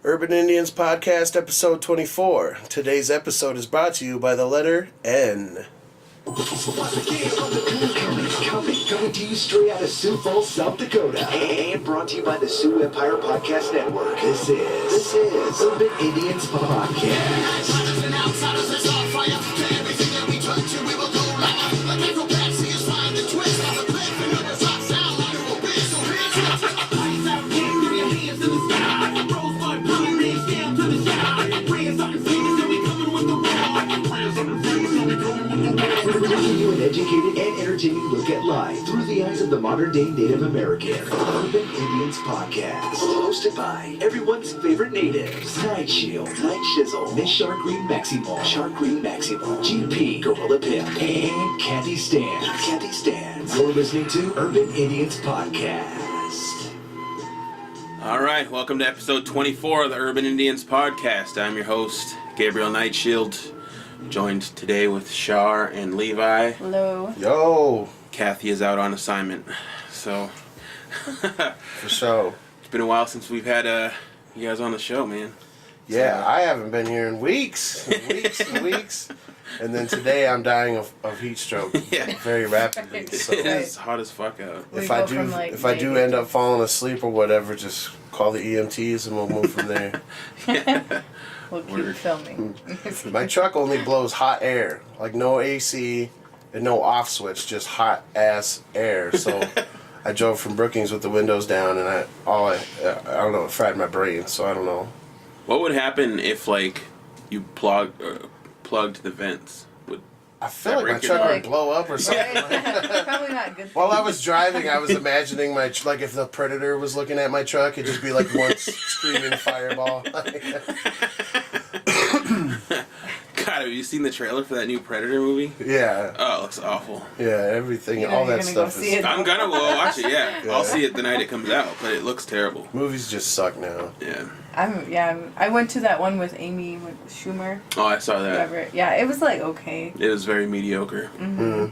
Urban Indianz Podcast, episode 24. Today's episode is brought to you by the letter N. Coming to you straight out of Sioux Falls, South Dakota. And brought to you by the Sioux Empire Podcast Network. This is Urban Indianz Podcast. Bringing you an educated and entertaining look at life through the eyes of the modern-day Native American. Urban Indianz Podcast. Hosted by everyone's favorite natives. Night Shield, Night Shizzle, Miss Shark Green Maximo, GP, Gorilla Pimp, and Candy Stands. You're listening to Urban Indianz Podcast. All right, welcome to episode 24 of the Urban Indianz Podcast. I'm your host, Gabriel Nightshield. Joined today with Char and Levi. Hello. Yo. Kathy is out on assignment, so For sure. It's been a while since we've had you guys on the show, man. Yeah, I haven't been here in weeks. And then today I'm dying of heat stroke very rapidly. So It is hot as fuck out. if I do end up falling asleep or whatever, just call the EMTs and we'll move from there. We'll keep filming. My truck only blows hot air, like no AC and no off switch, just hot ass air. So I drove from Brookings with the windows down, and I don't know, it fried my brain. So I don't know. What would happen if you plugged the vents? I feel like my truck would blow up or something. Probably not good. While I was driving, I was imagining like if the Predator was looking at my truck, it'd just be like one screaming fireball. God, have you seen the trailer for that new Predator movie? Yeah. Oh, it looks awful. Yeah, everything, all that stuff is. I'm gonna watch it. Yeah, I'll see it the night it comes out, but it looks terrible. Movies just suck now. Yeah. I went to that one with Amy Schumer. Oh, I saw that. Whoever. Yeah, it was okay. It was very mediocre. Mm-hmm.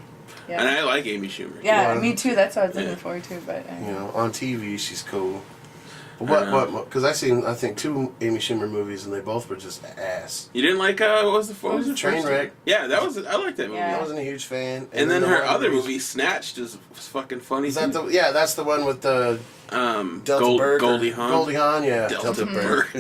Yeah. And I like Amy Schumer. Yeah, me too. That's what I was looking forward to. But on TV she's cool. But what? Because I think 2 Amy Schumer movies and they both were just ass. You didn't like what was the Trainwreck? Yeah, I liked that movie. Yeah. I wasn't a huge fan. And then her other movie, Snatched, was fucking funny. Is that that's the one with the Delta Burke. Goldie Hawn. Goldie Hawn, yeah. Delta Burke.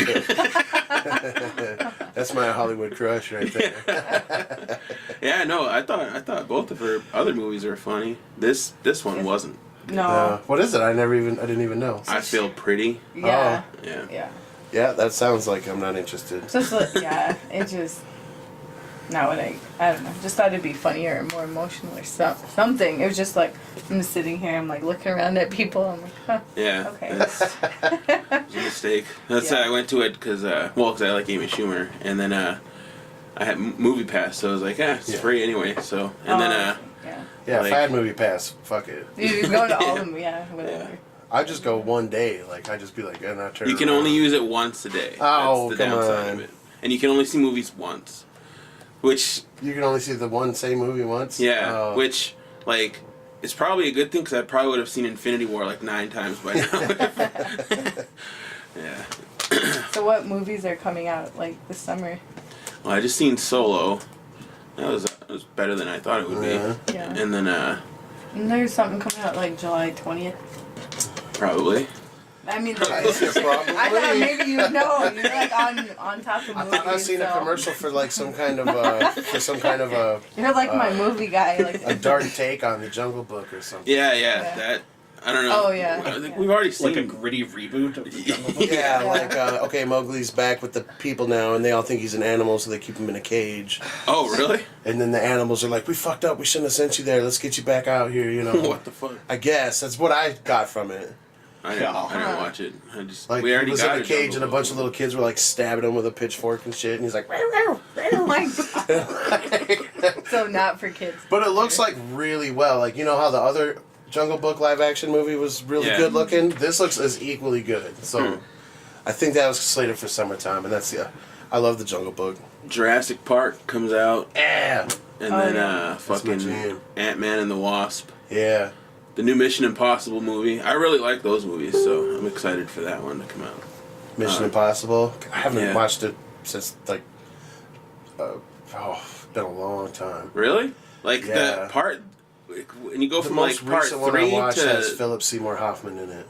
That's my Hollywood crush right there. Yeah, no, I thought both of her other movies were funny. This one wasn't. no. What is it? I didn't even know. I Feel Pretty. Yeah. Oh. Yeah. Yeah, that sounds like I'm not interested. So it just not what I don't know. Just thought it'd be funnier or more emotional or something. It was just like I'm sitting here. I'm like looking around at people. I'm like, huh. Yeah. Okay. It's a mistake. That's why I went to it because I like Amy Schumer, and then I had Movie Pass, so I was like, it's free anyway. So Yeah, if I had Movie Pass, fuck it. You go to all of them, whatever. Yeah. I just go one day, I just be like, and I turn. You can only use it once a day. Oh, That's the come downside on. of it. And you can only see movies once. Which... You can only see the same movie once? Yeah, which, it's probably a good thing, because I probably would have seen Infinity War 9 times by now. Yeah. So what movies are coming out, this summer? Well, I just seen Solo. That was better than I thought it would be. Yeah. And then, And there's something coming out, July 20th. Probably. I mean, Probably. I thought maybe you know. You're on top of movies. I thought I've seen a commercial for some kind of a You're my movie guy. a dark take on the Jungle Book or something. Yeah. That, I don't know. Oh, yeah. I think we've already seen... a gritty reboot of the Jungle Book? Yeah, Mowgli's back with the people now, and they all think he's an animal, so they keep him in a cage. Oh, really? And then the animals are like, we fucked up, we shouldn't have sent you there, let's get you back out here, What the fuck? I guess, that's what I got from it. I didn't watch it. I just... He we already was got in a cage, and a bunch of little kids were, stabbing him with a pitchfork and shit, and he's like... Oh my God. So not for kids. But it looks really well. You know how the other Jungle Book live action movie was really good looking? This looks as equally good. So I think that was slated for summertime, and I love the Jungle Book. Jurassic Park comes out. Yeah. And then fucking Ant-Man and the Wasp. Yeah. The new Mission Impossible movie. I really like those movies, so I'm excited for that one to come out. Mission Impossible. I haven't Yeah. watched it since like, it's been a long time. Really? Like Yeah. the part when you go The from most like part recent one I 3 watched has to Philip Seymour Hoffman in it.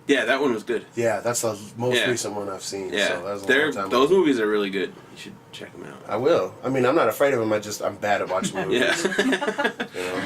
yeah, that one was good. Yeah, that's the most Yeah. recent one I've seen. Yeah, So that was a long time those ago. movies are really good. You should check them out. I will. I mean, I'm not afraid of them. I'm bad at watching movies. Yeah. You know?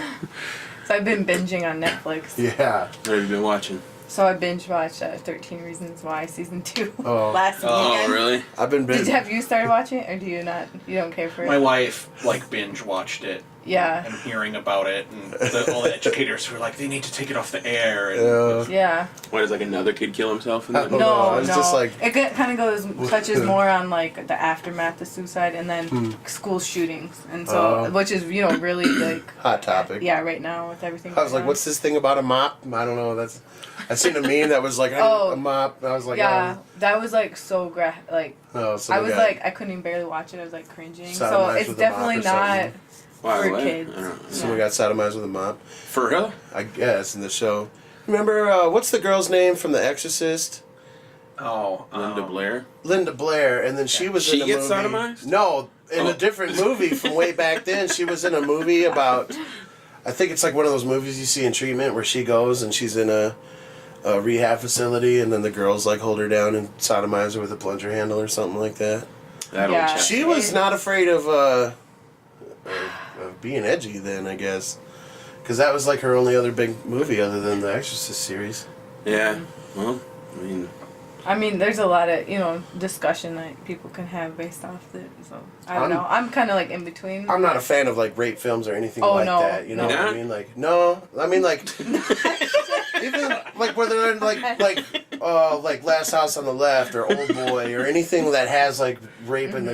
So I've been binging on Netflix. Yeah. What have you been watching? So I binge watched 13 Reasons Why season 2 Oh. last Oh, weekend. really? I've been Have you started watching it, or do you not? You don't care for it? My wife binge watched it Yeah. and hearing about it, and all the educators were like, they need to take it off the air. And Yeah. What, does like another kid kill himself in that? Oh, No, it's no. just like- it kind of touches more on like the aftermath of suicide and then school shootings, and so which is really like Hot topic. yeah right now with everything. I was going like, on. what's this thing about a mop? I don't know. I seen a meme that was like, I Oh. need a mop. And I was like, Yeah, that was like so like so I we was got like I couldn't even barely watch it. I was like cringing. So Sodomized it's with a mop definitely or not something. Wow, for what? kids. I don't know. Someone got sodomized with a mop. For real? I guess in the show. Remember what's the girl's name from The Exorcist? Linda Blair. Linda Blair, and then she was She in a gets movie. sodomized? No, in Oh. a different movie from way back then. She was in a movie about. I think it's like one of those movies you see in treatment where she goes and she's in a rehab facility, and then the girls like hold her down and sodomize her with a plunger handle or something like that. That Yeah. old chap. She was not afraid of being edgy then, I guess, because that was like her only other big movie other than the Exorcist series. Yeah. Well, I mean, there's a lot of discussion that people can have based off it. So I don't I'm- know. I'm kind of like in between. I'm not a fan of like rape films or anything Oh, like no, that. You know no. what I mean? Like no, I mean like even like where they're in like Last House on the Left or Old Boy or anything that has like rape in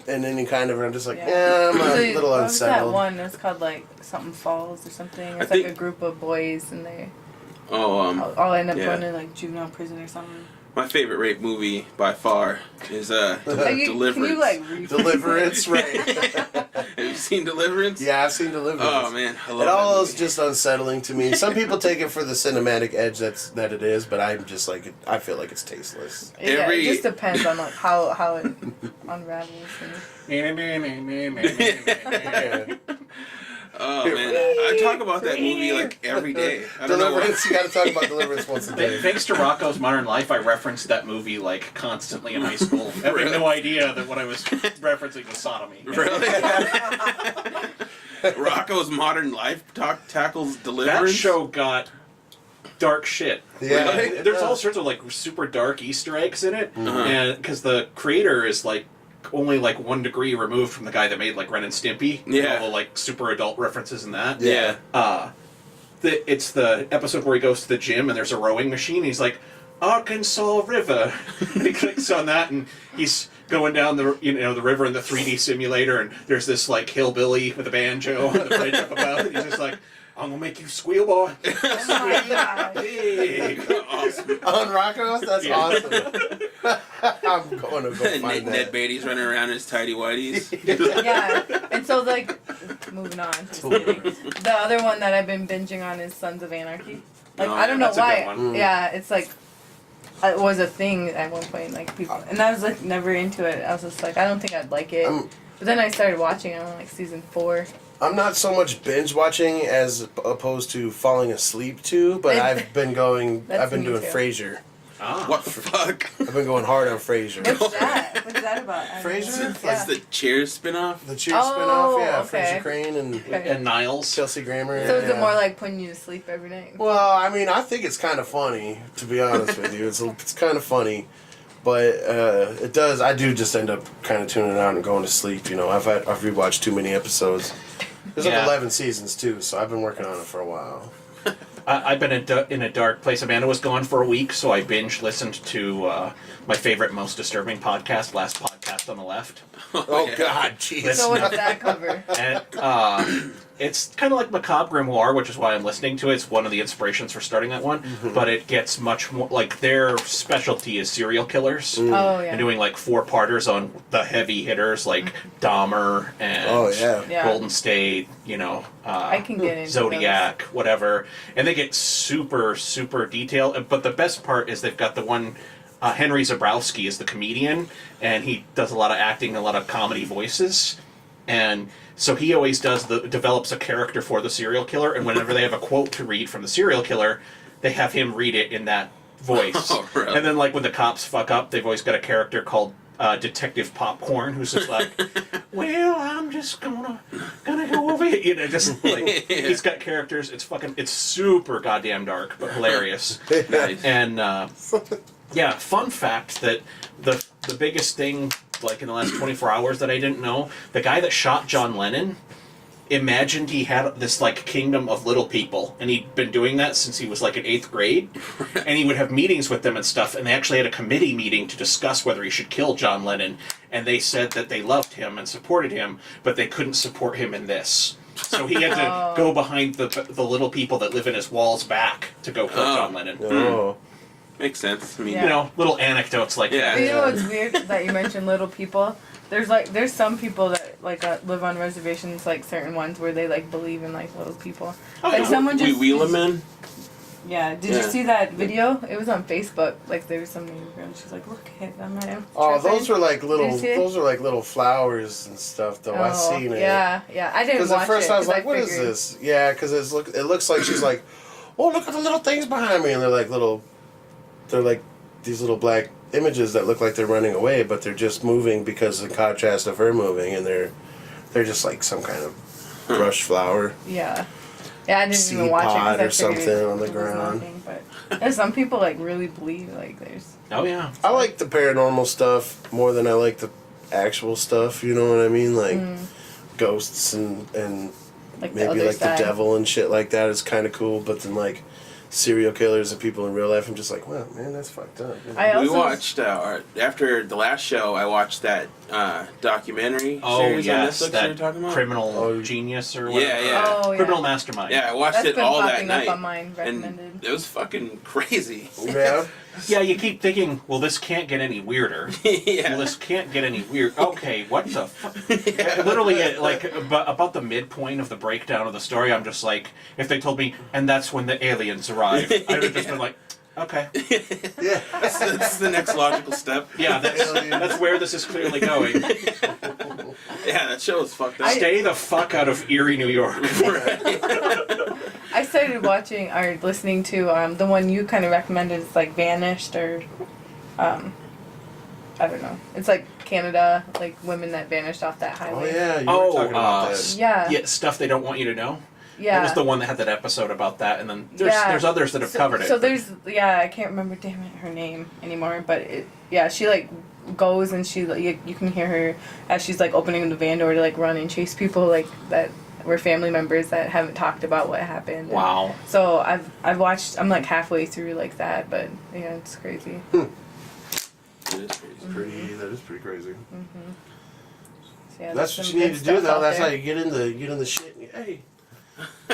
any kind of. I'm just like I'm a little what was that unsettled. one? It's called like something Falls or something. It's think- like a group of boys and they oh, all end up yeah. going to like juvenile prison or something. my favorite rape movie by far is Deliverance. Can you like repeat Deliverance, right? Have you seen Deliverance? Yeah, I've seen Deliverance. Oh man, I love It all that is movie. just unsettling to me. Some people take it for the cinematic edge that it is, but I'm just like I feel like it's tasteless. Yeah, Every- it just depends on like how it unravels. And, Yeah. Oh man, I talk about that movie like every day. I don't know why. Deliverance, you got to talk about Deliverance once a day. Thanks to Rocco's Modern Life, I referenced that movie like constantly in high school. Having no idea that what I was referencing was sodomy. Really? Rocco's Modern Life tackles Deliverance. That show got dark shit. Yeah, Really? it There's all does. sorts of like super dark Easter eggs in it, Uh-huh. and because the creator is like only like 1 degree removed from the guy that made like Ren and Stimpy. Yeah. All the like super adult references in that. Yeah. It's the episode where he goes to the gym and there's a rowing machine. And he's like, Arkansas River. And he clicks on that and he's going down the the river in the 3D simulator, and there's this like hillbilly with a banjo on the bridge up above. And he's just like, I'm gonna make you squeal, boy. oh my god! Hey. Awesome. On Rocco's? That's Yeah. awesome. I'm going to go Ned, find Ned that. Beatty's running around in his tidy whities. Yeah, and so like moving on. Just kidding. The other one that I've been binging on is Sons of Anarchy. Like Oh, I don't know that's a why. good one. Yeah, it's like it was a thing at one point. Like people, and I was like never into it. I was just like I don't think I'd like it. I'm- But then I started watching it on like season 4. I'm not so much binge watching as opposed to falling asleep to, but I've been going. That's I've been me doing too. Frasier. Ah. What the fuck? I've been going hard on Frasier. What's that? What's that about? I don't know. Frasier? Yeah. That's the Cheers spinoff. The Cheers Oh, spinoff, yeah. okay. Frasier Crane and Okay. And Niles. Chelsea Grammer. So is yeah. it more like putting you to sleep every night? Well, I mean, I think it's kind of funny, to be honest with you. It's kind of funny, but it does. I do just end up kind of tuning out and going to sleep. I've rewatched too many episodes. There's like Yeah. 11 seasons too, so I've been working on it for a while. I've been in a dark place. Amanda was gone for a week, so I binge listened to my favorite, most disturbing podcast, Last Podcast on the Left. Oh yeah. God, jeez. So what does that cover? And it's kind of like Macabre Grimoire, which is why I'm listening to it. It's one of the inspirations for starting that one. But it gets much more like their specialty is serial killers. Oh yeah. And doing like 4-parters on the heavy hitters like Dahmer and Oh, yeah. Yeah. Golden State, I can get into Zodiac, whatever. And they get super, super detailed. But the best part is they've got the one Henry Zabrowski is the comedian, and he does a lot of acting, a lot of comedy voices, and so he always develops a character for the serial killer, and whenever they have a quote to read from the serial killer, they have him read it in that voice. Oh, really? And then, like, when the cops fuck up, they've always got a character called Detective Popcorn, who's just like, well, I'm just gonna go over here. You know, just like, he's got characters. It's super goddamn dark, but hilarious. Nice. And, yeah, fun fact that the biggest thing, like, in the last 24 hours that I didn't know, the guy that shot John Lennon imagined he had this, like, kingdom of little people, and he'd been doing that since he was, like, in 8th grade, and he would have meetings with them and stuff, and they actually had a committee meeting to discuss whether he should kill John Lennon, and they said that they loved him and supported him, but they couldn't support him in this. So he had to go behind the little people that live in his walls back to go kill John Lennon. Oh. Makes sense. I mean, Yeah. You know, little anecdotes like Yeah. that. You know what's weird that you mentioned little people? There's some people that like live on reservations, like certain ones where they like believe in like little people. Oh, Like yeah. someone we just wheel them in. Yeah, did Yeah. you see that video? It was on Facebook. Like there was some neighbor girl. She's like, look at them. Oh, those were like little. Did you see it? Those are like little flowers and stuff, though. I seen it. Yeah, yeah. I didn't Because watch at first it. I was 'cause like, "What is figured- this?" Yeah, because it looks like she's like, "Oh, look at the little things behind me," and they're like these little black images that look like they're running away, but they're just moving because in contrast of her moving, and they're just like some kind of brush flower. Yeah. Yeah, I didn't Seed even watch it. 'cause pod I or figured something on the it was ground. nothing, but there's some people like really believe like there's. Oh, yeah. I like the paranormal stuff more than I like the actual stuff. You know what I mean? Like ghosts and Like the maybe other like side. the devil and shit like that is kind of cool. But then like serial killers and people in real life, I'm just like, wow, man, that's fucked up. I We also watched after the last show. I watched that documentary Oh, series yes. on Netflix you were That talking about. criminal genius or whatever. Yeah, yeah. Oh, yeah. Criminal mastermind. Yeah, I watched That's it been all that popping up night, on mine, recommended. and it was fucking crazy. Yeah. Yeah, you keep thinking, well, this can't get any weirder. Yeah. Well, this can't get any weird. Okay, what the fuck? Literally, like, about the midpoint of the breakdown of the story, I'm just like, if they told me, and that's when the aliens arrive, I would have just been like, okay. Yeah. That's the next logical step. Yeah, that's where this is clearly going. Yeah, that show was fucked up. Stay the fuck out of Erie, New York. I started watching or listening to the one you kind of recommended. It's like Vanished or, I don't know. It's like Canada, like women that vanished off that Oh highway. yeah, you were talking about that. Yeah. Yeah, stuff they don't want you to know. Yeah. That was the one that had that episode about that, and then there's others that have covered it. So there's I can't remember damn it her name anymore, but she like goes and she like you can hear her as she's like opening the van door to like run and chase people like that were family members that haven't talked about what happened. Wow. So I've watched. I'm like halfway through like that, but yeah, it's crazy. It is crazy. That is pretty crazy. So, yeah, That's there's what some you good need to do, stuff though. out That's there. how you get in the shit. And hey,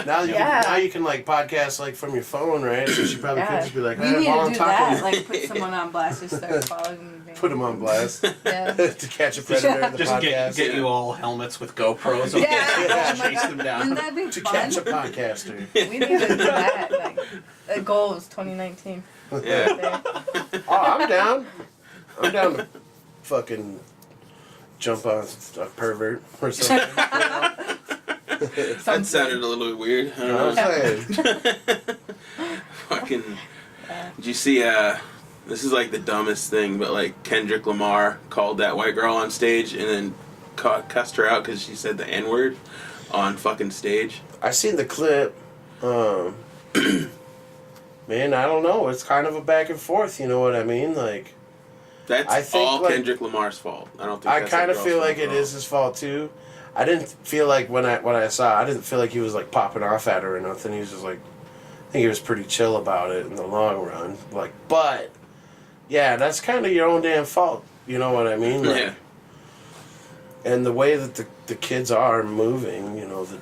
now you Yeah. can like podcast like from your phone, right? So she probably could just be like, we hey, need while to I'm do talking, that. Like put someone on blast, just start following them. put them on blast Yeah. to catch a predator in the Just podcast. get you all helmets with GoPros on Yeah. chase them Wouldn't down. that be to fun? catch a podcaster. We need to do that. Like, the goal is 2019. Yeah. There. Oh, I'm down. I'm down to fucking jump on a pervert or something. That sounded a little bit weird. I don't I know. was saying. Fucking. Did you see? This is like the dumbest thing, but like Kendrick Lamar called that white girl on stage and then cussed her out because she said the N-word on fucking stage. I seen the clip. Man, I don't know. It's kind of a back and forth. You know what I mean? Like, That's I think, all like- Kendrick Lamar's fault. I don't think. I That's kind the of girl's feel fault like at it all. is his fault too. I didn't feel like when I saw it, I didn't feel like he was like popping off at her or nothing. He was just like, I think he was pretty chill about it in the long run. Like, but yeah, that's kind of your own damn fault. You know what I mean? Like, Yeah. And the way that the kids are moving, you know, the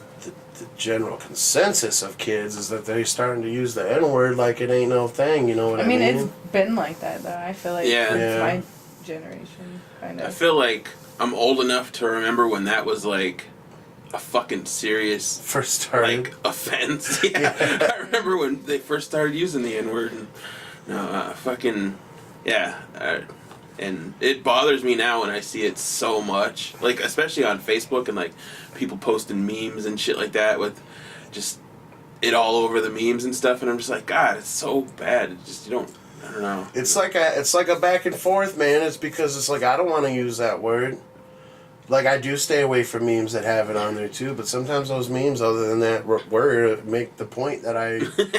general consensus of kids is that they're starting to use the N-word like it ain't no thing. You know what I mean? it's been like that though. I feel like Yeah. since Yeah. my generation, kind I of. feel like I'm old enough to remember when that was like a fucking serious First started. like offense. Yeah. I remember when they first started using the N-word and fucking Yeah. And it bothers me now when I see it so much. Like, especially on Facebook and, like, people posting memes and shit like that with just it all over the memes and stuff. And I'm just like, God, it's so bad. It just, I don't know. It's like a back and forth, man. It's because it's like, I don't want to use that word. Like, I do stay away from memes that have it on there, too. But sometimes those memes, other than that word, make the point that I...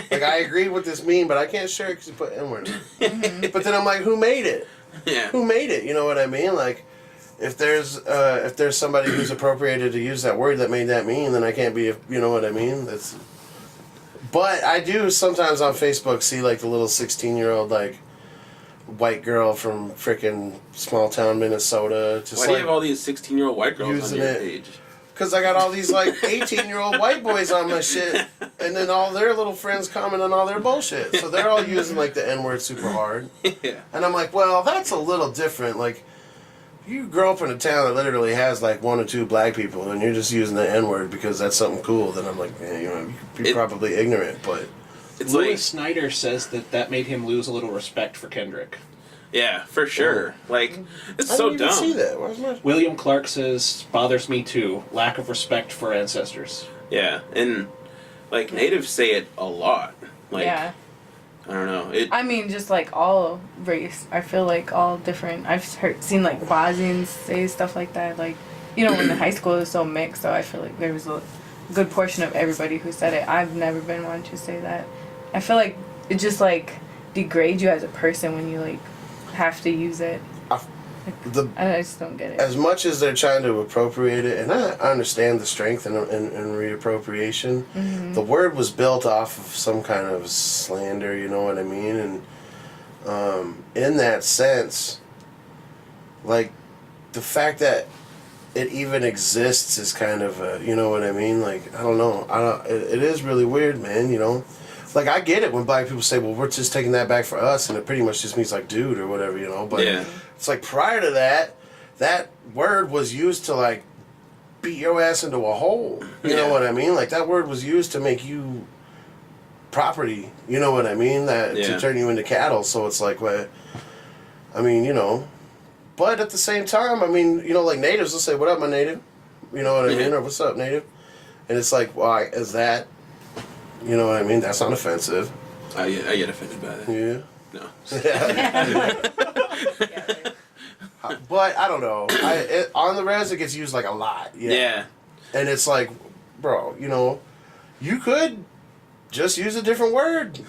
Like, I agree with this meme, but I can't share it because you put N-word in it. But then I'm like, who made it? Yeah. Who made it? You know what I mean? Like, if there's somebody who's appropriated to use that word that made that meme, then I can't be... You know what I mean? That's... But I do sometimes on Facebook see, like, the little 16-year-old, like... white girl from frickin' small town Minnesota. Just Why do you have all these 16-year-old white girls on your page? Because I got all these like 18-year-old white boys on my shit, and then all their little friends comment on all their bullshit. So they're all using like the N-word super hard. Yeah. And I'm like, well, that's a little different. Like, you grow up in a town that literally has like 1 or 2 black people, and you're just using the N-word because that's something cool. Then I'm like, man, you're probably ignorant, but. It's Louis like, Snyder says that made him lose a little respect for Kendrick. yeah, for sure. Like, it's I so didn't even dumb. see that. Where's my... William Clark says, bothers me too. Lack of respect for ancestors. Yeah, and like natives say it a lot. Like, yeah. I don't know. I mean, just like all race. I feel like all different. I've seen like Bosnians say stuff like that. Like, you know, when the high school is so mixed, so I feel like there was a good portion of everybody who said it. I've never been one to say that. I feel like it just like degrades you as a person when you like have to use it. I just don't get it. As much as they're trying to appropriate it, and I understand the strength in reappropriation, the word was built off of some kind of slander, you know what I mean? And in that sense, like, the fact that it even exists is kind of a, you know what I mean? Like, I don't know. It is really weird, man, you know? Like, I get it when black people say, well, we're just taking that back for us, and it pretty much just means, like, dude or whatever, you know? But Yeah. it's like, prior to that, that word was used to, like, beat your ass into a hole. You know what I mean? Like, that word was used to make you property. You know what I mean? To turn you into cattle. So it's like, well, I mean, you know. But at the same time, I mean, you know, like, natives will say, what up, my native? You know what I mean? Or what's up, native? And it's like, why is that... You know what I mean? That's not offensive. I get offended by that. Yeah. No. But I don't know. On the res, it gets used like a lot. Yeah. And it's like, bro, you know, you could just use a different word.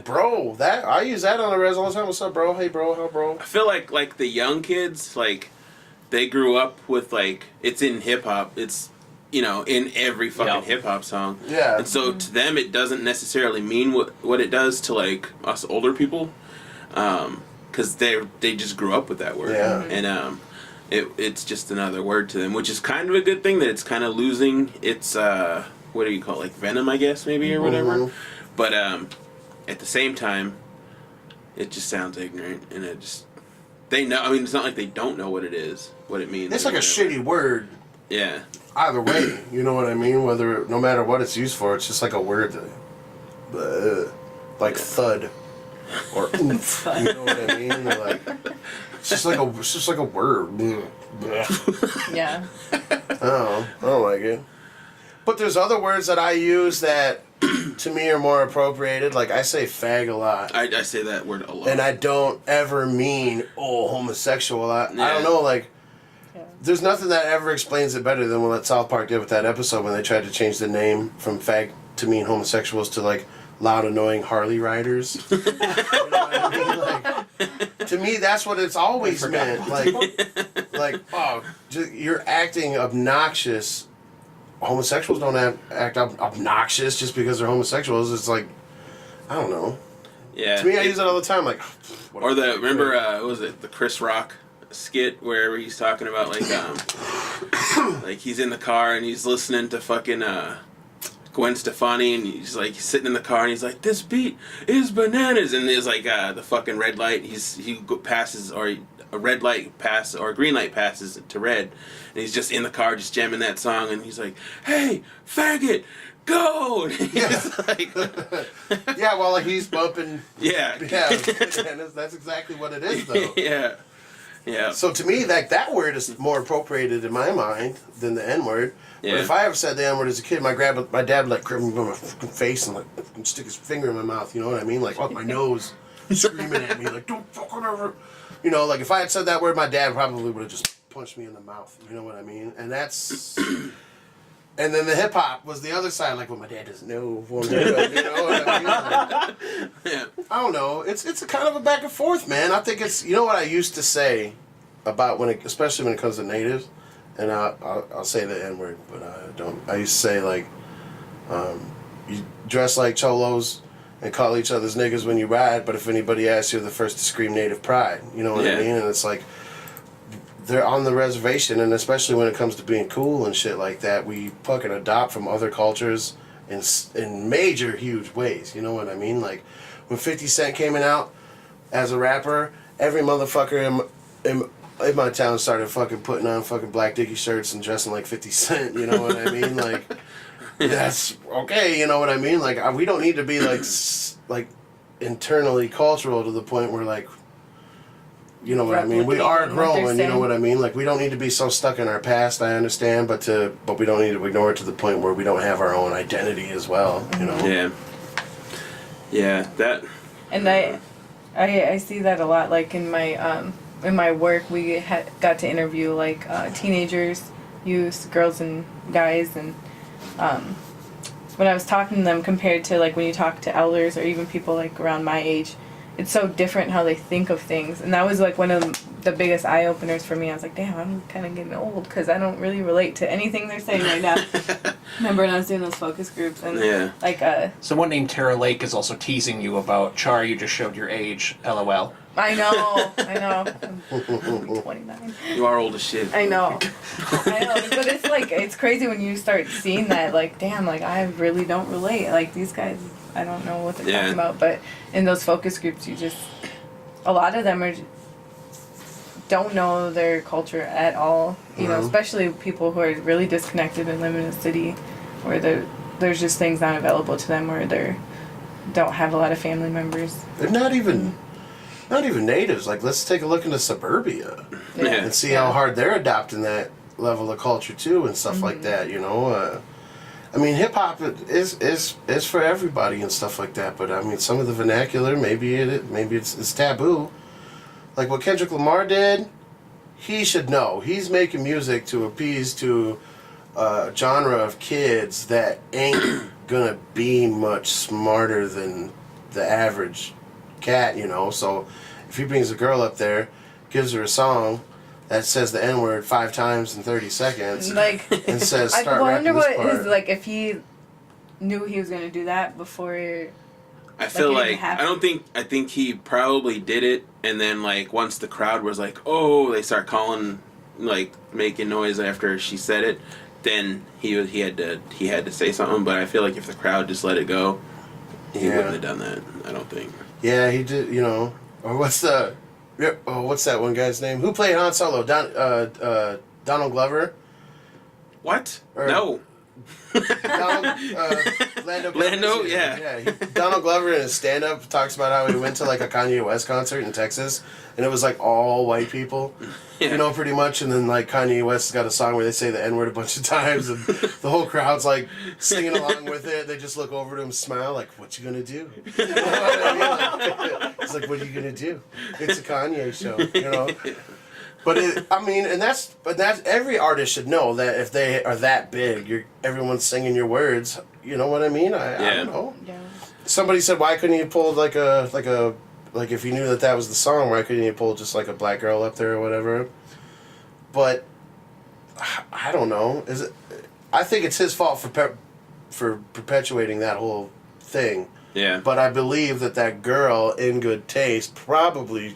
Bro, that I use that on the res all the time. What's up, bro? Hey, bro, how, bro? I feel like the young kids, like, they grew up with, like, it's in hip-hop. It's, you know, in every fucking hip-hop song. Yeah. And so to them, it doesn't necessarily mean what it does to, like, us older people. Because they just grew up with that word. Yeah. And it's just another word to them, which is kind of a good thing that it's kind of losing its, what do you call it, like venom, I guess, maybe, or whatever. But at the same time, it just sounds ignorant, and it just... They know, I mean, it's not like they don't know what it is, what it means. It's like a shitty word. Yeah. Either way, you know what I mean? No matter what it's used for, it's just like a word that, like thud or oomph. You know what I mean? Or like, it's just like a word. Yeah. I don't like it. But there's other words that I use that to me are more appropriated. Like, I say fag a lot. I say that word a lot. And I don't ever mean, homosexual. I don't know, like, there's nothing that ever explains it better than what South Park did with that episode when they tried to change the name from fag to mean homosexuals to, like, loud, annoying Harley riders. You know what I mean? Like, to me, that's what it's always meant. Like, you're acting obnoxious. Homosexuals don't act obnoxious just because they're homosexuals. It's like, I don't know. Yeah. To me, I use it all the time. Like, or remember, what was it, the Chris Rock skit where he's talking about, like, like he's in the car and he's listening to fucking Gwen Stefani, and he's sitting in the car and he's like, this beat is bananas, and there's like the fucking red light. He passes, or a red light passes, or a green light passes to red, and he's just in the car just jamming that song, and he's like, hey, faggot, go. And he's like, Yeah, well, like he's bumping. yeah. Yeah, and that's exactly what it is, though. Yeah. Yeah. So to me, that word is more appropriated in my mind than the N word. Yeah. But if I ever said the N word as a kid, my dad would like grab me by my fucking face and like stick his finger in my mouth. You know what I mean? Like up my nose, screaming at me like, "Don't fucking ever." You know, like if I had said that word, my dad probably would have just punched me in the mouth. You know what I mean? And that's. And then the hip hop was the other side, like, well, my dad doesn't know. Well, you know what I mean? Like, Yeah. I don't know. It's a kind of a back and forth, man. I think it's, you know what I used to say about especially when it comes to natives, and I'll say the N word, but I don't. I used to say like, you dress like cholos and call each other's niggas when you ride, but if anybody asks, you're the first to scream native pride. You know what I mean? And it's like, they're on the reservation, and especially when it comes to being cool and shit like that, we fucking adopt from other cultures in major, huge ways. You know what I mean? Like, when 50 Cent came out as a rapper, every motherfucker in my town started fucking putting on fucking black dicky shirts and dressing like 50 Cent. You know what I mean? Like, that's okay. You know what I mean? Like, we don't need to be like internally cultural to the point where like, you know what I mean? We are growing, you know what I mean? Like, we don't need to be so stuck in our past, I understand, but we don't need to ignore it to the point where we don't have our own identity as well, you know? Yeah. Yeah, that... And I see that a lot, like in my work, we got to interview like teenagers, youth, girls and guys, and when I was talking to them compared to like when you talk to elders or even people like around my age, it's so different how they think of things. And that was like one of the biggest eye-openers for me. I was like, damn, I'm kind of getting old because I don't really relate to anything they're saying right now. Remember when I was doing those focus groups? And like someone named Tara Lake is also teasing you about Char, you just showed your age, LOL. I know. I'm 29. You are old as shit. I know. But it's like, it's crazy when you start seeing that, like, damn, like, I really don't relate. Like, these guys, I don't know what they're talking about. But in those focus groups, a lot of them don't know their culture at all. You know, especially people who are really disconnected and live in a city where there's just things not available to them, or they don't have a lot of family members. They're not even natives. Like, let's take a look into suburbia and see how hard they're adopting that level of culture too and stuff like that. You know, I mean, hip hop is for everybody and stuff like that. But I mean, some of the vernacular, maybe it's taboo. Like what Kendrick Lamar did, he should know. He's making music to appease to a genre of kids that ain't gonna be much smarter than the average cat, you know. So if he brings a girl up there, gives her a song that says the N-word 5 times in 30 seconds, like, and says I start wonder rapping this what part. is, like, if he knew he was going to do that before. I feel like happened. I think he probably did it, and then like once the crowd was like, oh, they start calling, like making noise after she said it, then he had to say something. But I feel like if the crowd just let it go, he wouldn't have done that. I don't think. Yeah, he did. You know, or what's that one guy's name? Who played Han Solo? Donald Glover. What? Or- No. Lando, Lando, yeah. Donald Glover in his stand-up talks about how he went to like a Kanye West concert in Texas, and it was like all white people, you know, pretty much. And then like Kanye West's got a song where they say the N-word a bunch of times, and the whole crowd's like singing along with it. They just look over to him, smile, like, "What you gonna do?" You know what I mean? Like, it's like, "What are you gonna do?" It's a Kanye show, you know. But that's every artist should know that if they are that big, everyone's singing your words. You know what I mean? I don't know. Yeah. Somebody said, why couldn't you pull like if you knew that was the song, why couldn't you pull just like a black girl up there or whatever? But I don't know. I think it's his fault for perpetuating that whole thing. Yeah. But I believe that girl, in good taste, probably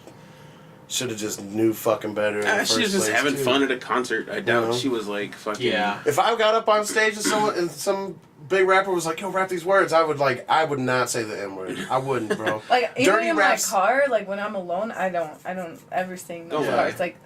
should have just knew fucking better. She was just having fun at a concert. I doubt she was like fucking. Yeah. If I got up on stage and some big rapper was like, "Yo, rap these words," I would not say the N-word. I wouldn't, bro. Like, even Dirty in raps. my car, like when I'm alone, I don't ever sing those Yeah. words. Like,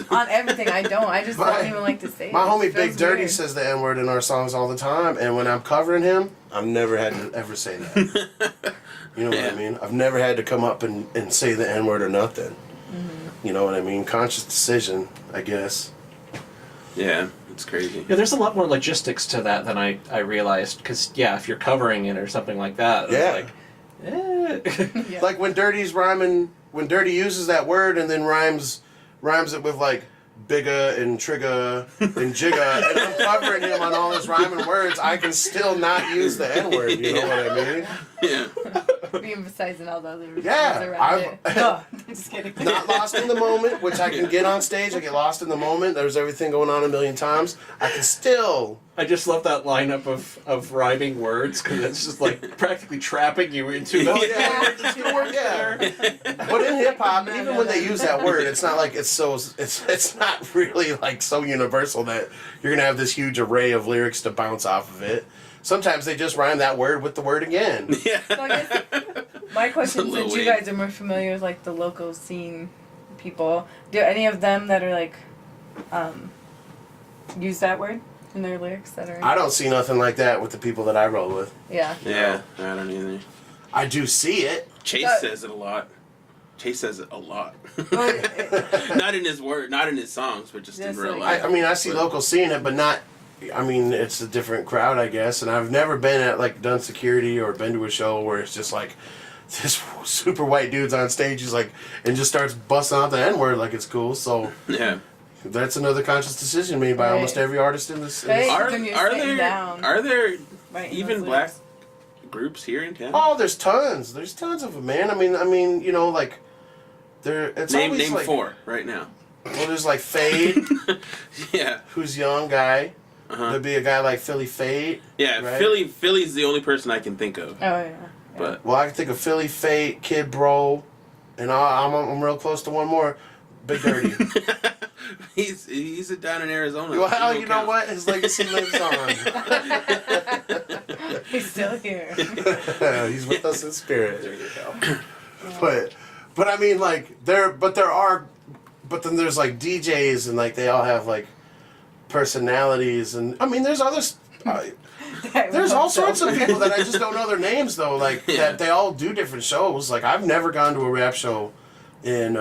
On everything, I don't. I just don't even like to say it. My homie It Big feels Dirty weird. says the N-word in our songs all the time, and when I'm covering him, I've never had to ever say that. You know what I mean? I've never had to come up and say the N-word or nothing. You know what I mean? Conscious decision, I guess. Yeah, it's crazy. Yeah, there's a lot more logistics to that than I realized. Because, yeah, if you're covering it or something like that, Yeah. it's like, Yeah. Like when Dirty's rhyming, when Dirty uses that word and then rhymes it with like bigga and trigger and jigga, and I'm covering him on all his rhyming words, I can still not use the N-word, you know what I mean? Yeah. Be emphasizing all the other words Yeah, around it. No, I'm just kidding. Not lost in the moment, which I can get on stage, I get lost in the moment, there's everything going on a million times, I can still... I just love that lineup of rhyming words because it's just like practically trapping you into the But in hip hop, even when they use that word, it's not like it's not really like so universal that you're gonna have this huge array of lyrics to bounce off of it. Sometimes they just rhyme that word with the word again. Yeah. So I guess my question, Lil since you Wayne. guys are more familiar with like the local scene people, do any of them that are like use that word in their lyrics that are? I don't see nothing like that with the people that I roll with. Yeah. Yeah, I don't either. I do see it. Chase says it a lot. Chase says it a lot. Well, it- Not in his word, not in his songs, but just in Just real like- life. I mean, I see local seeing it, but not. I mean, it's a different crowd, I guess. And I've never been at like done security or been to a show where it's just like this super white dude's on stage. He's like and just starts busting out the N word like it's cool. So Yeah. that's another conscious decision made by Right. almost every artist in this. Right. Are, When you're are sitting there down, are there writing even those black lyrics. groups here in town? Oh, there's tons. There's tons of them, man. I mean, you know, like there. It's name always like, 4 right now. Well, there's like Fade, Yeah. who's a young guy. Uh-huh. There'd be a guy like Philly Fade. Yeah, right? Philly's the only person I can think of. Oh yeah. But Well, I can think of Philly Fade, Kid Bro, and I'm real close to one more, Big Dirty. he's down in Arizona. Well, He don't you know count. what? His legacy lives on. He's still here. He's with us in spirit. There you go. But I mean, like but then there's like DJs and like they all have like personalities and I mean there's others. There's all sorts of people that I just don't know their names though. Like Yeah. that they all do different shows. Like I've never gone to a rap show in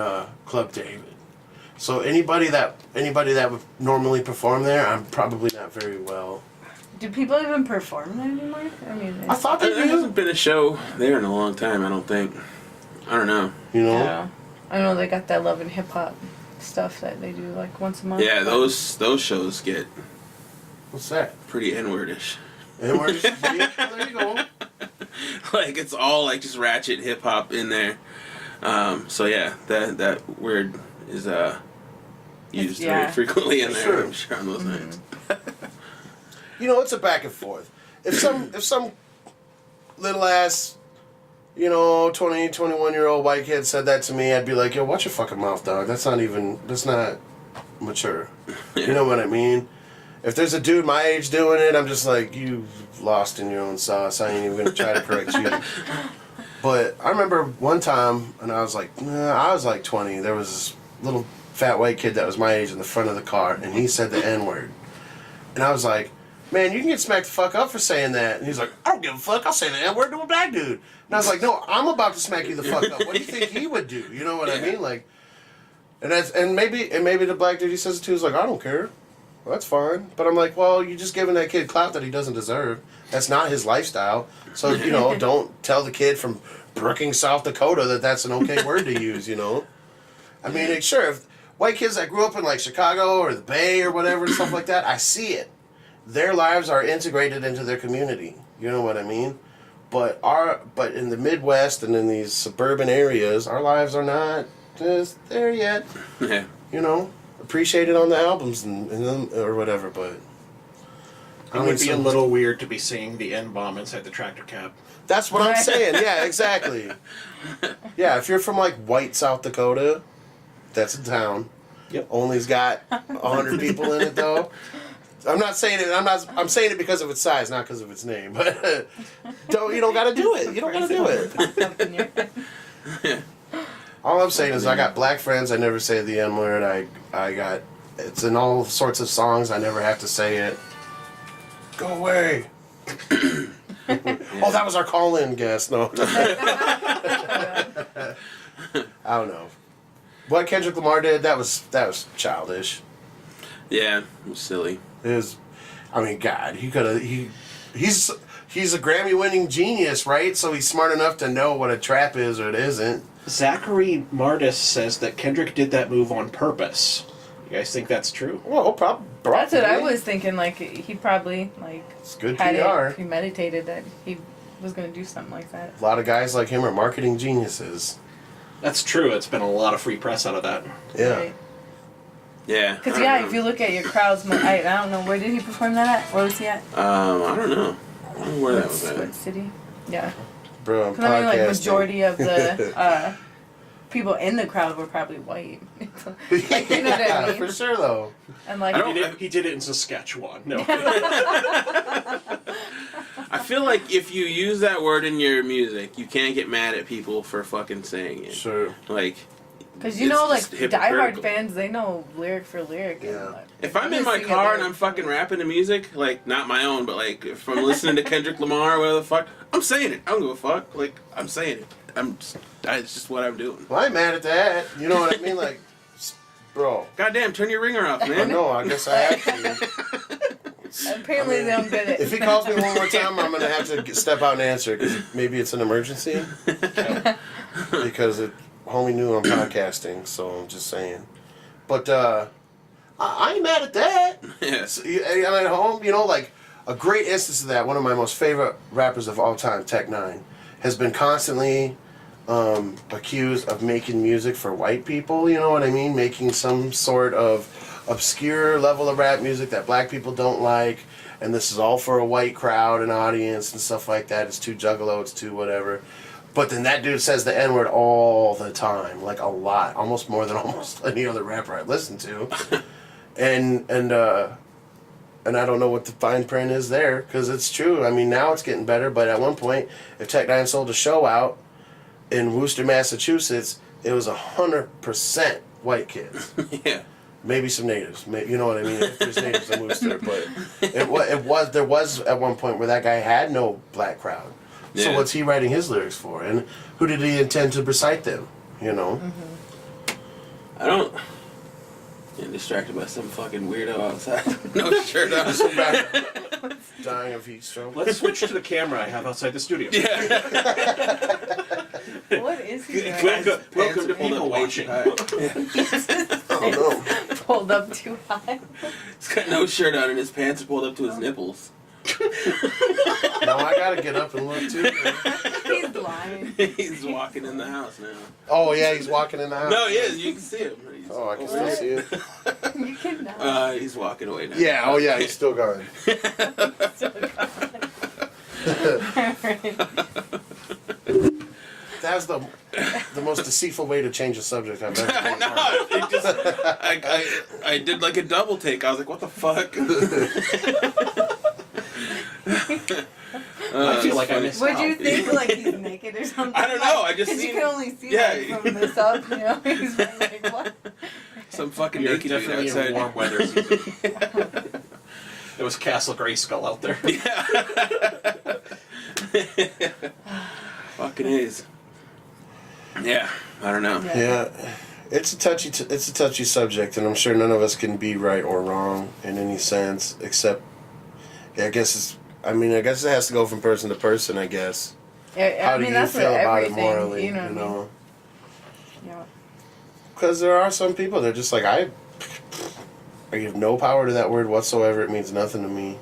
Club David. So anybody that would normally perform there, I'm probably not very well. Do people even perform there anymore? I mean, I thought they There do. hasn't been a show there in a long time, I don't think. I don't know. You know. yeah. I know they got that Love and Hip Hop stuff that they do like once a month. Yeah, but- those shows get What's that? pretty N-wordish. And where there you go. Like it's all like just ratchet hip hop in there. So yeah, that word is used Yeah. very frequently in there. Sure. I'm sure on those nights. You know, it's a back and forth. If some little ass, 20, 21-year-old white kid said that to me, I'd be like, yo, watch your fucking mouth, dog. That's not mature. You know what I mean? If there's a dude my age doing it, I'm just like, you lost in your own sauce. I ain't even gonna try to correct you. But I remember one time, and I was like 20, there was this little fat white kid that was my age in the front of the car, and he said the N-word. And I was like, man, you can get smacked the fuck up for saying that. And he's like, I don't give a fuck, I'll say the N-word to a black dude. And I was like, no, I'm about to smack you the fuck up. What do you think he would do? You know what I mean? Like, and maybe the black dude he says it to is like, I don't care. Well, that's fine. But I'm like, well, you're just giving that kid clout that he doesn't deserve. That's not his lifestyle. So, don't tell the kid from Brookings, South Dakota that that's an okay word to use, I mean, sure, if white kids that grew up in like Chicago or the Bay or whatever and stuff like that, I see it. Their lives are integrated into their community. You know what I mean? But in the Midwest and in these suburban areas, our lives are not just there yet. Yeah. Appreciate it on the albums and or whatever, but It would be a little weird to be seeing the N-bomb inside the tractor cab. That's what I'm saying. Yeah, exactly. Yeah, if you're from like white South Dakota, that's a town. Yep. Only's got 100 people in it though. I'm not saying it. I'm saying it because of its size, not because of its name. But you don't got to do it. You don't got to do it. Something you're- All I'm saying is I got black friends. I never say the N word. I got it's in all sorts of songs. I never have to say it. Go away. Oh, that was our call-in guest. No. I don't know. What Kendrick Lamar did, that was childish. Yeah, it was silly. It was, I mean, God, he's a Grammy-winning genius, right? So he's smart enough to know what a trap is or it isn't. Zachary Mardis says that Kendrick did that move on purpose. You guys think that's true? Well, probably. That's what I was thinking. Like he probably It's good had PR. it premeditated that he was going to do something like that. A lot of guys like him are marketing geniuses. That's true. It's been a lot of free press out of that. Yeah. Right. Yeah. Because if you look at your crowds, I don't know, where did he perform that at? Where was he at? I don't know. I don't know where that was What at. city? Yeah. Bro, I'm Because I mean, like podcasting. majority of the people in the crowd were probably white. Like, you know what I Yeah, mean? for sure though. And like, He did it in Saskatchewan. No. I feel like if you use that word in your music, you can't get mad at people for fucking saying it. Sure. Like, because you it's know, like just diehard hypocritical. fans, they know lyric for lyric. And, Yeah. like, If I'm in my sing a car and lyric I'm fucking rapping to music, like, not my own, but like, if I'm listening to Kendrick Lamar or whatever the fuck, I'm saying it. I don't give a fuck. Like, I'm saying it. It's just what I'm doing. Well, I'm mad at that. You know what I mean? Like, bro. Goddamn, turn your ringer off, I man. know. I guess I have to. Apparently, they don't get it. If he calls me one more time, I'm gonna have to step out and answer because maybe it's an emergency. Because homie knew I'm podcasting, so I'm just saying. But I ain't mad at that. Yes. I'm at home, you know, like a great instance of that. One of my most favorite rappers of all time, Tech Nine, has been constantly accused of making music for white people. You know what I mean? Making some sort of obscure level of rap music that black people don't like, and this is all for a white crowd and audience and stuff like that. It's too juggalo, it's too whatever. But then that dude says the N-word all the time, like a lot, almost more than almost any other rapper I listen to. and I don't know what the fine print is there, because it's true. I mean, now it's getting better, but at one point, if Tech Nine sold a show out in Worcester, Massachusetts, it was 100% white kids. Yeah. Maybe some natives. You know what I mean? If there's natives in Worcester, but there was at one point where that guy had no black crowd. So Yeah. what's he writing his lyrics for? And who did he intend to recite them? You know? I don't. Getting distracted by some fucking weirdo outside. No shirt on. Dying of heat stroke. Let's switch to the camera I have outside the studio. Yeah. What is he doing? Welcome to people watching. Oh no. Pulled up too high. He's got no shirt on and his pants are pulled up to his nipples. Now I gotta get up and look too. He's lying. He's walking in the house now. Oh yeah, he's walking in the house. No, he is. You can see him. He's Oh, I can over still there. see it. You cannot. He's walking away now. Yeah, oh yeah, he's still going. Still gone. That's the most deceitful way to change a subject I've ever I heard. know. It just, I did like a double take. I was like, what the fuck? I feel like I missed Would out. you think like he's naked or something? I don't know, I just Because you seen- can only see yeah. like from this up, you know? He's like, what? Some fucking You're naked dude definitely outside. in warm weather season. There was Castle Grayskull out there. Fucking A's. Yeah, I don't know. Yeah, it's a touchy subject, and I'm sure none of us can be right or wrong in any sense, except I guess it has to go from person to person. I guess. Yeah, How I do mean, you that's feel with about it everything, morally? you know what I mean? Yeah. Because there are some people that are just like I give no power to that word whatsoever. It means nothing to me.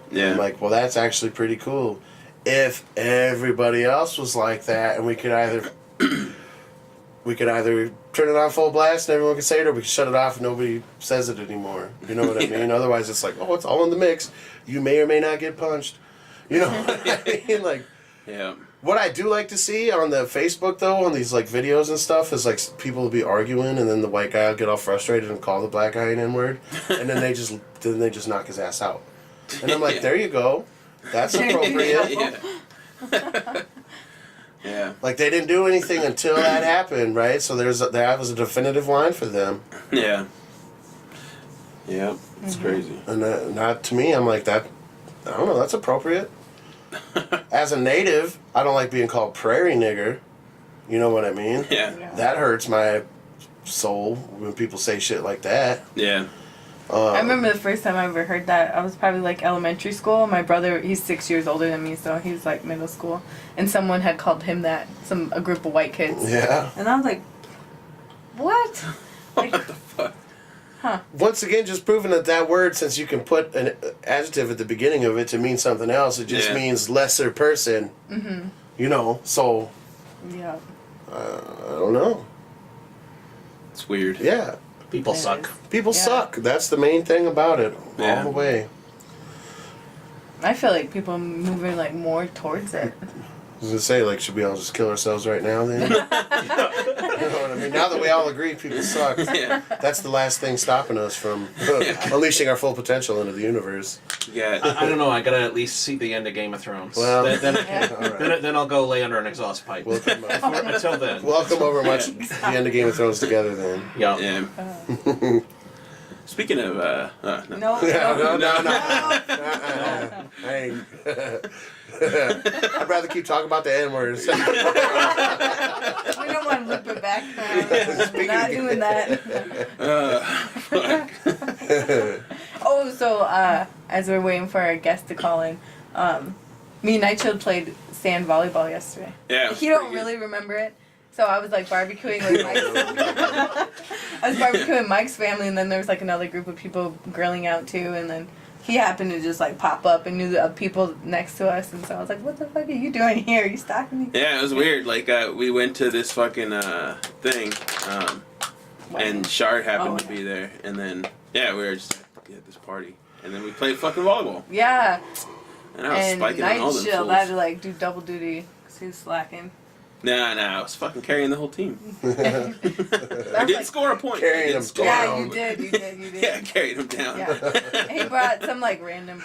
Yeah. I'm like, well, that's actually pretty cool. If everybody else was like that, and we could either turn it on full blast and everyone can say it, or we could shut it off and nobody says it anymore. You know what I mean? Otherwise, it's like, oh, it's all in the mix. You may or may not get punched. You know what I mean? Like, Yeah. what I do like to see on the Facebook though, on these like videos and stuff, is like people will be arguing, and then the white guy will get all frustrated and call the black guy an N-word, and then they just knock his ass out. And I'm like, Yeah. there you go. That's appropriate. Yeah. Yeah. Like they didn't do anything until that happened, right? So that was a definitive line for them. Yeah. Yeah, it's crazy. And not to me, I'm like that. I don't know. That's appropriate. As a native, I don't like being called prairie nigger. You know what I mean? Yeah. That hurts my soul when people say shit like that. Yeah. I remember the first time I ever heard that. I was probably like elementary school. My brother, he's 6 years older than me, so he was like middle school, and someone had called him that. A group of white kids. Yeah. And I was like, what? Like, What the fuck? huh? Once again, just proving that word, since you can put an adjective at the beginning of it to mean something else, it just Yeah. means lesser person. Mm-hmm. You know, so Yeah. I don't know. It's weird. Yeah. People It suck. is. People Yeah. suck. That's the main thing about it. Yeah. All the way. I feel like people are moving like more towards it. I was gonna say, like, should we all just kill ourselves right now then? You know what I mean? Now that we all agree people suck, Yeah. that's the last thing stopping us from unleashing our full potential into the universe. Yeah. I don't know. I gotta at least see the end of Game of Thrones. Well, then, all right. then I'll go lay under an exhaust pipe. We'll come, Until then. we'll come over and watch the end of Game of Thrones together then. Yeah. Yeah. Speaking of, no. No, I ain't. I'd rather keep talking about the N-words. we don't want to loop it back. We're not doing that. Oh, so as we're waiting for our guest to call in, me and Nightchild played sand volleyball yesterday. Yeah. He don't really remember it. So I was like barbecuing with Mike's family, and then there was like another group of people grilling out too, and then he happened to just like pop up and knew the people next to us, and so I was like, "What the fuck are you doing here? Are you stalking me?" Yeah, it was weird. Like, we went to this fucking thing, and Char happened to be there, and then yeah, we were just at this party, and then we played fucking volleyball, Yeah, and I was and spiking on all them Nightchild had to fools. like do double duty because he was slacking. Nah, I was fucking carrying the whole team. I That's didn't like, score a point. Carrying I didn't them score. yeah, down. you did. Yeah, I carried him down. Yeah. He brought some like random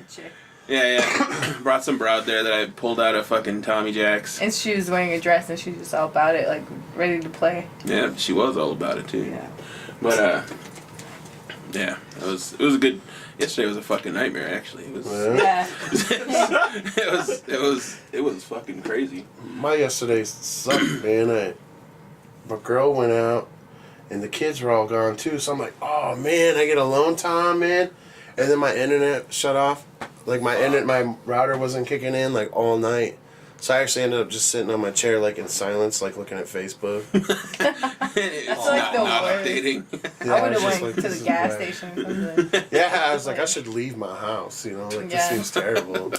chick. Yeah. Brought some broad there that I pulled out of fucking Tommy Jack's. And she was wearing a dress and she was just all about it, like ready to play. Yeah, she was all about it too. Yeah. But yeah, it was a good. Yesterday was a fucking nightmare. Actually, it was. Yeah. it was fucking crazy. My yesterday sucked, man. My girl went out, and the kids were all gone too. So I'm like, oh man, I get alone time, man. And then my internet shut off. Like my router wasn't kicking in like all night. So I actually ended up just sitting on my chair like in silence, like looking at Facebook. It's like the not worst. updating. Yeah, I would was have just went like, to this the is gas bad. station or something. Yeah, I was like, I should leave my house. You know, like Yeah. this seems terrible.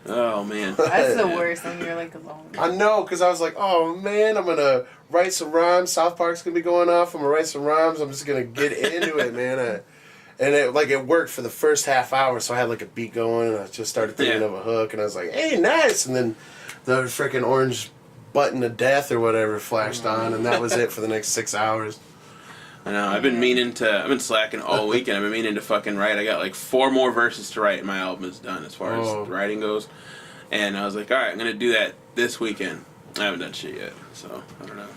Oh man. That's the worst when you're like alone. I know, because I was like, oh man, I'm gonna write some rhymes. South Park's gonna be going off. I'm gonna write some rhymes. I'm just gonna get into it, man. And it worked for the first half hour, so I had like a beat going, and I just started thinking of a hook, and I was like, hey, nice. And then the freaking orange button of death or whatever flashed on, and that was it for the next 6 hours. I know. I've been slacking all weekend. I've been meaning to fucking write. I got like 4 more verses to write, and my album is done as far as writing goes. And I was like, all right, I'm gonna do that this weekend. I haven't done shit yet, so I don't know.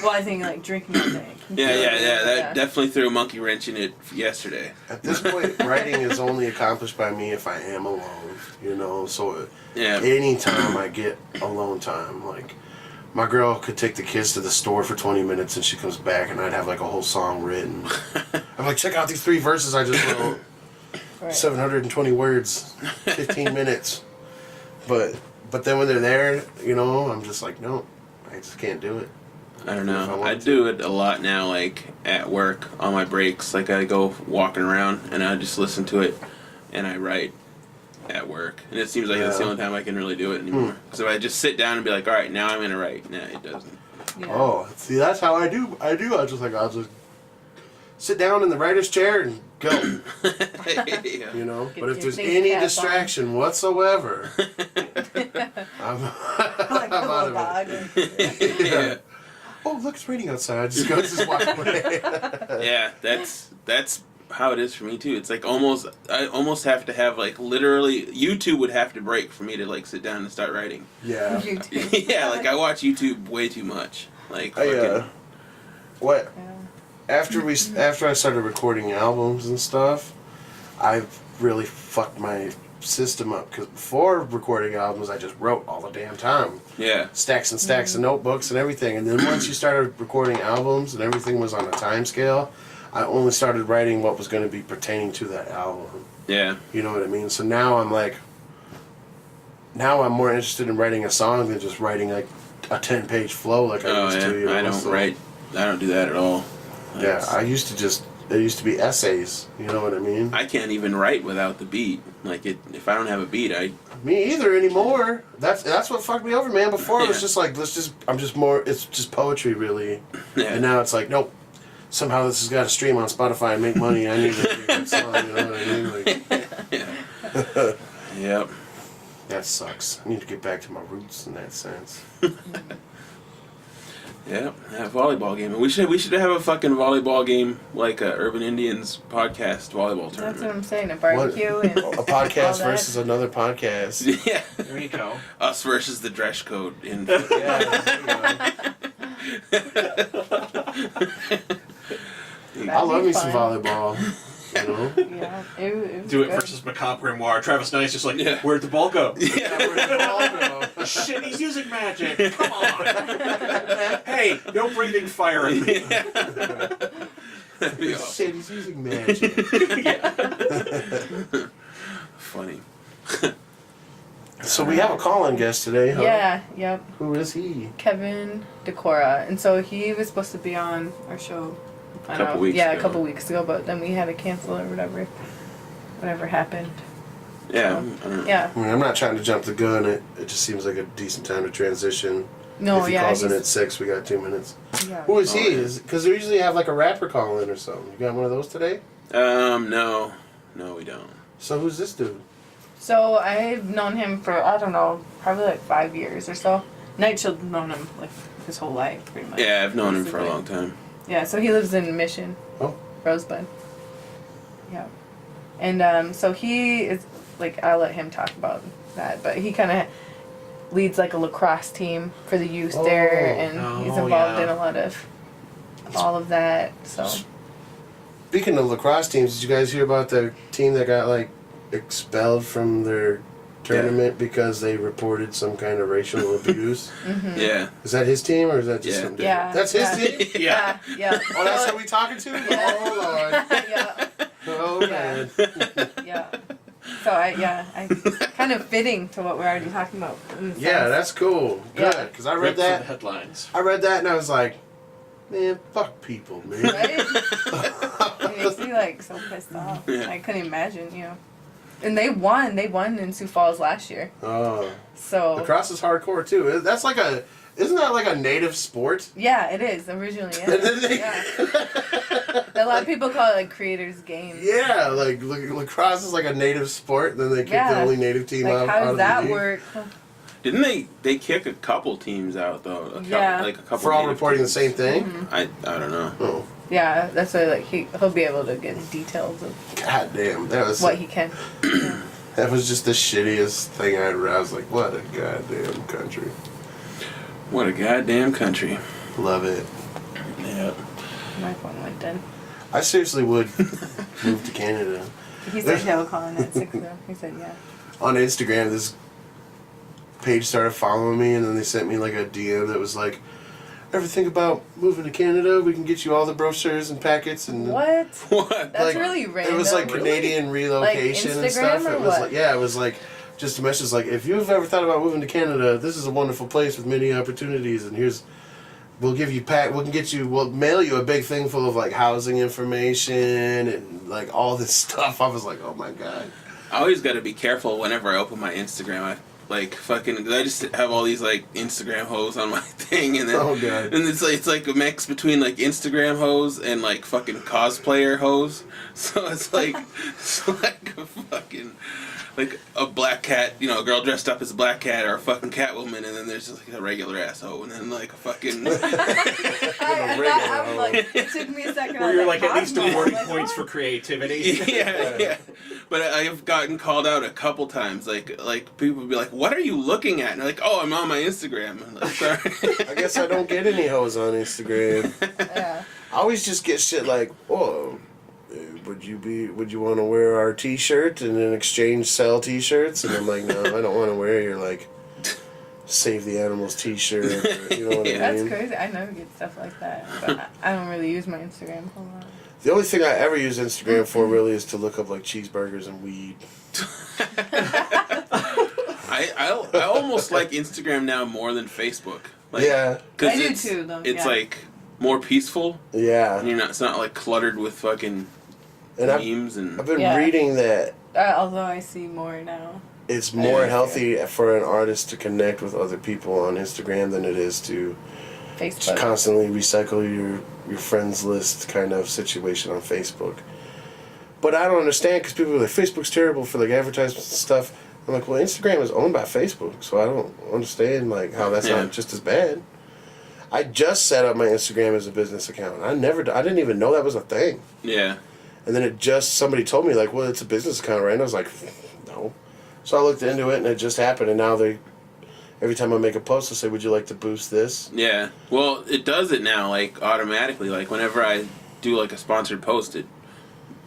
Well, I think like drinking all day. Yeah. That definitely threw a monkey wrench in it yesterday. At this point, writing is only accomplished by me if I am alone, you know, so Yeah. anytime I get alone time, like, my girl could take the kids to the store for 20 minutes and she comes back and I'd have like a whole song written. I'm like, check out these 3 verses I just wrote. Right. 720 words, 15 minutes. But then when they're there, you know, I'm just like, no, I just can't do it. I don't If I know. want I do it a lot now, like at work on my breaks. Like I go walking around and I just listen to it and I write at work. And it seems like that's the only time I can really do it anymore. Because if I just sit down and be like, all right, now I'm going to write. Nah, it doesn't. Yeah. Oh, see, that's how I do. I'll just sit down in the writer's chair and go, Yeah. you know. Get But if your there's thinking any cap on. distraction whatsoever, I'm Like, out oh, God. of it. Oh, look, it's raining outside. Just walk away. Yeah, that's how it is for me too. It's like I almost have to have like literally YouTube would have to break for me to like sit down and start writing. Yeah. Yeah, like I watch YouTube way too much. Like what Yeah. after I started recording albums and stuff, I've really fucked my system up, because before recording albums I just wrote all the damn time. Yeah. Stacks and stacks of notebooks and everything, and then once you started recording albums and everything was on a time scale, I only started writing what was going to be pertaining to that album. Yeah. You know what I mean? So now I'm more interested in writing a song than just writing like a 10-page flow like I used to. You know? I don't do that at all. Yeah, it used to be essays. You know what I mean? I can't even write without the beat. Like if I don't have a beat, Me either anymore. That's what fucked me over, man. Before it was Yeah. just like it's just poetry really. Yeah. And now it's like, nope. Somehow this has got to stream on Spotify and make money. I need to do that song, you know what I mean? Like, Yep. that sucks. I need to get back to my roots in that sense. Yeah, volleyball game. And we should have a fucking volleyball game, like a Urban Indians podcast volleyball That's what tournament. I'm saying. A barbecue and A podcast all that. versus another podcast. Yeah. There you go. Us versus the dress code in Yeah, I That'd love be me some fun. volleyball. You know? Yeah, it was Do it good. versus Macabre Grimoire. Travis Nice just like, Yeah. where'd the ball go? Yeah, where'd the ball go? Shit, he's using magic. Come on. Hey, no breathing fire in me. That'd be awesome. Shit, he's using magic. Funny. So we have a call-in guest today, huh? Yeah, yep. Who is he? Kevin Decora. And so he was supposed to be on our show. I don't Couple know, weeks yeah, ago. a couple weeks ago, but then we had to cancel or whatever happened. Yeah. I don't know. Yeah. I mean, I'm not trying to jump the gun. It just seems like a decent time to transition. No, if he yeah. calls in he's- at 6, we got 2 minutes. yeah. Who is Oh, he? yeah. Because they usually have like a rapper call in or something. You got one of those today? No, we don't. So who's this dude? So I've known him for, I don't know, probably like 5 years or so. Nightshield's known him like his whole life, pretty much. Yeah, I've known him for a basically. long time. Yeah, so he lives in Mission. Oh. Rosebud. Yeah. And so he is, like, I'll let him talk about that, but he kind of leads like a lacrosse team for the youth there, Oh. and he's Oh, involved yeah. in a lot of all of that. So Speaking of lacrosse teams, did you guys hear about the team that got like expelled from their tournament because they reported some kind of racial abuse? Yeah. Is that his team or is that just Yeah. something Yeah, different? That's his yeah. team? Yeah. yeah. Oh, that's who we talking to? Yeah. Oh, Lord. yeah. Oh, man. Yeah. So I kind of fitting to what we're already talking about. in a Yeah, sense. that's cool. Good. Yeah. Because I Ripped read from the that. headlines. I read that and I was like, man, fuck people, man. Right? It makes me like so pissed off. Yeah. I couldn't imagine, you know. And they won in Sioux Falls last year. Oh. So Lacrosse is hardcore too. That's like isn't that like a native sport? yeah, it is originally. And then they- Yeah. A lot of people call it like creators' game. Yeah, like lacrosse is like a native sport, and then they kick the Yeah. only native team Like out, how out does of that the league. work? Didn't they kick a couple teams out though? Yeah. Like a couple. For all native reporting the teams. same thing? Mm-hmm. I don't know. Oh, Yeah, that's why like he'll be able to get details of god damn. what he can. That was just the shittiest thing I read. I was like, what a goddamn country. What a goddamn country. Love it. Yeah. My phone went dead. I seriously would move to Canada. He said he'll call in at 6 though. He said yeah. On Instagram, this page started following me, and then they sent me like a DM that was like, ever think about moving to Canada? We can get you all the brochures and packets and What? What? That's really random. It was like Really? Canadian relocation and Instagram stuff. or It was what? like, yeah, it was like just a message like, if you've ever thought about moving to Canada, this is a wonderful place with many opportunities, and we'll mail you a big thing full of like housing information and like all this stuff. I was like, oh my god. I always got to be careful whenever I open my Instagram. like fucking. 'Cause I just have all these like Instagram hoes on my thing, and then Oh, God. and it's like a mix between like Instagram hoes and like fucking cosplayer hoes. So it's like a fucking. Like a black cat, you know, a girl dressed up as a black cat or a fucking Catwoman, and then there's just like a regular asshole, and then like a fucking. I was like, it took me a second. Where you're like at least Cosmo. awarding Like, points for what? creativity. yeah. But I've gotten called out a couple times. Like people would be like, "What are you looking at?" And they're like, "Oh, I'm on my Instagram." I'm like, sorry. I guess I don't get any hoes on Instagram. Yeah. I always just get shit like, "Oh, would you want to wear our T-shirt and in exchange sell T-shirts?" And I'm like, "No, I don't want to wear your like Save the Animals T-shirt." Or, you know what I That's mean? crazy. I never get stuff like that. But I don't really use my Instagram a whole lot. The only thing I ever use Instagram for really is to look up like cheeseburgers and weed. I almost like Instagram now more than Facebook. Like, Yeah. 'cause I do it's- too, though, It's yeah. like more peaceful. Yeah. And it's not like cluttered with fucking And I've memes and. been Yeah. reading that Although I see more now. it's more Yeah. healthy for an artist to connect with other people on Instagram than it is to just Facebook. constantly recycle your friends list kind of situation on Facebook. But I don't understand because people are like, Facebook's terrible for like advertisements and stuff. I'm like, well, Instagram is owned by Facebook, so I don't understand like how that's Yeah. not just as bad. I just set up my Instagram as a business account. I didn't even know that was a thing. Yeah. And then somebody told me like, well, it's a business account, right? And I was like, no. So I looked into it and it just happened. And now every time I make a post, I say, would you like to boost this? Yeah. Well, it does it now, like, automatically. Like, whenever I do, like, a sponsored post, it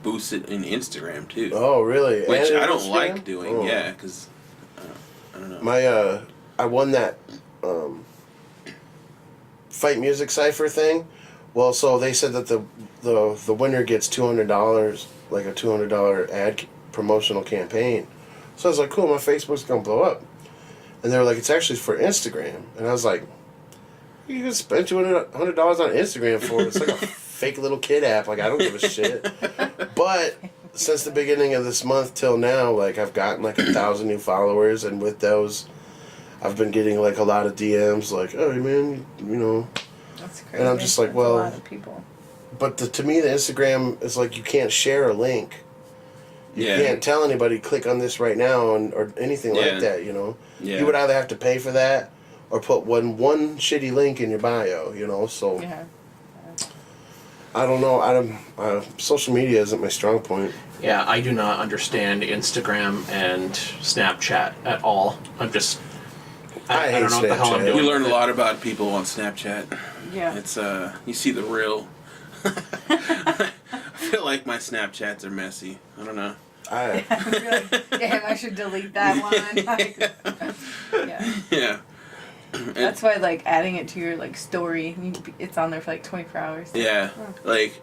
boosts it in Instagram, too. Oh, really? Which And I don't Instagram? like doing, Oh. yeah, because, I don't know. My, I won that Fight Music Cypher thing. Well, so they said that the winner gets $200, like a $200 ad promotional campaign. So I was like, cool, my Facebook's gonna blow up. And they were like, it's actually for Instagram. And I was like, you can spend $200 on Instagram for it. It's like a fake little kid app. Like, I don't give a shit. But since the beginning of this month till now, like, I've gotten like 1,000 new followers. And with those, I've been getting like a lot of DMs like, oh, man, you know. That's crazy. And I'm just like, That's well- a lot of people. But to me, the Instagram is like you can't share a link. You Yeah. can't tell anybody click on this right now or anything Yeah. like that. You know, Yeah. you would either have to pay for that or put one shitty link in your bio. You know, so Yeah. I don't know. Social media isn't my strong point. Yeah, I do not understand Instagram and Snapchat at all. I'm just. I I hate don't know what the hell I'm Snapchat. doing. You learn a lot about people on Snapchat. Yeah. It's, you see the real. I feel like my Snapchats are messy. I don't know. I I feel like, damn, I should delete that one. Like, yeah. Yeah. That's why, like, adding it to your, like, story, it's on there for, like, 24 hours. Yeah, like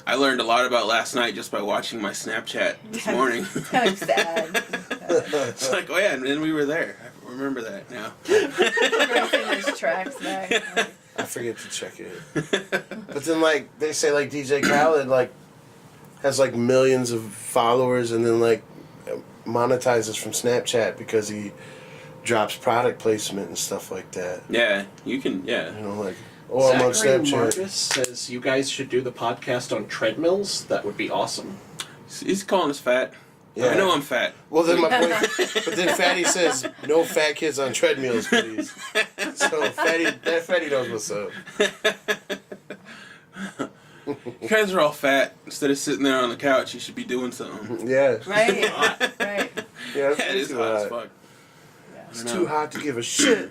I learned a lot about last night just by watching my Snapchat this Yeah, morning. It's kind of sad. It's like, oh yeah, and then we were there. I remember that now. Tracing those tracks back. Like, I forget to check it. But then like they say like DJ Khaled like has like millions of followers and then like monetizes from Snapchat because he drops product placement and stuff like that. Yeah, you can. Yeah, You know, like, oh, I'm on Zachary Snapchat. Marcus says you guys should do the podcast on treadmills. That would be awesome. he's calling us fat. Yeah. I know I'm fat. Well, then my point, but then Fatty says, no fat kids on treadmills, please. So Fatty knows what's up. You guys are all fat. Instead of sitting there on the couch, you should be doing something. Yeah. right? Right. Yeah, Yeah, it is hot as fuck. It's too hot to give a shit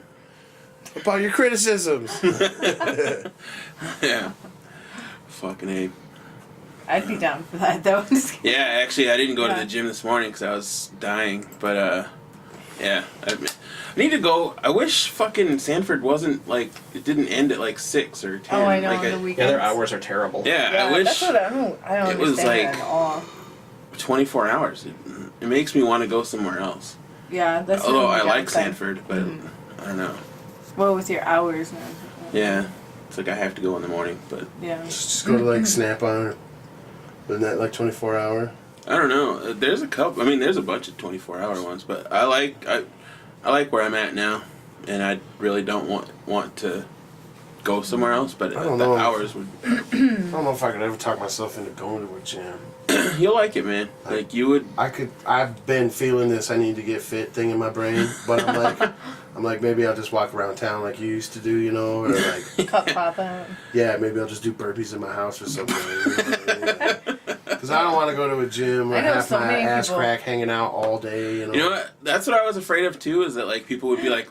about your criticisms. Yeah. Fucking A. I'd be down for that, though. Just kidding. Yeah, actually, I didn't go to Yeah. the gym this morning because I was dying. But, yeah. I need to go. I wish fucking Sanford wasn't, like, it didn't end at, like, 6 or 10. Oh, I know, Like, on the weekends. Yeah, their hours are terrible. Yeah, Yeah, I wish that's what I don't it was, understand like- at all. 24 hours. It makes me want to go somewhere else. Yeah, that's the Although only I like downside. Sanford, but I don't know. Well, with your hours and everything. Yeah. It's like I have to go in the morning, but Yeah. Just go to like Snap on it. Isn't that like 24 hour? I don't know. There's a couple. I mean, there's a bunch of 24-hour ones, but I I like where I'm at now, and I really don't want to go somewhere else. But I don't the know. hours would. I don't know if I could ever talk myself into going to a gym. You'll like it, man. Like you would. I've been feeling this I need to get fit thing in my brain, but I'm like maybe I'll just walk around town like you used to do, you know, or like Cut pop out. yeah, maybe I'll just do burpees in my house or something. Because I don't want to go to a gym or I know have so my many ass people- crack hanging out all day, you know. You know what? That's what I was afraid of too. Is that like people would be like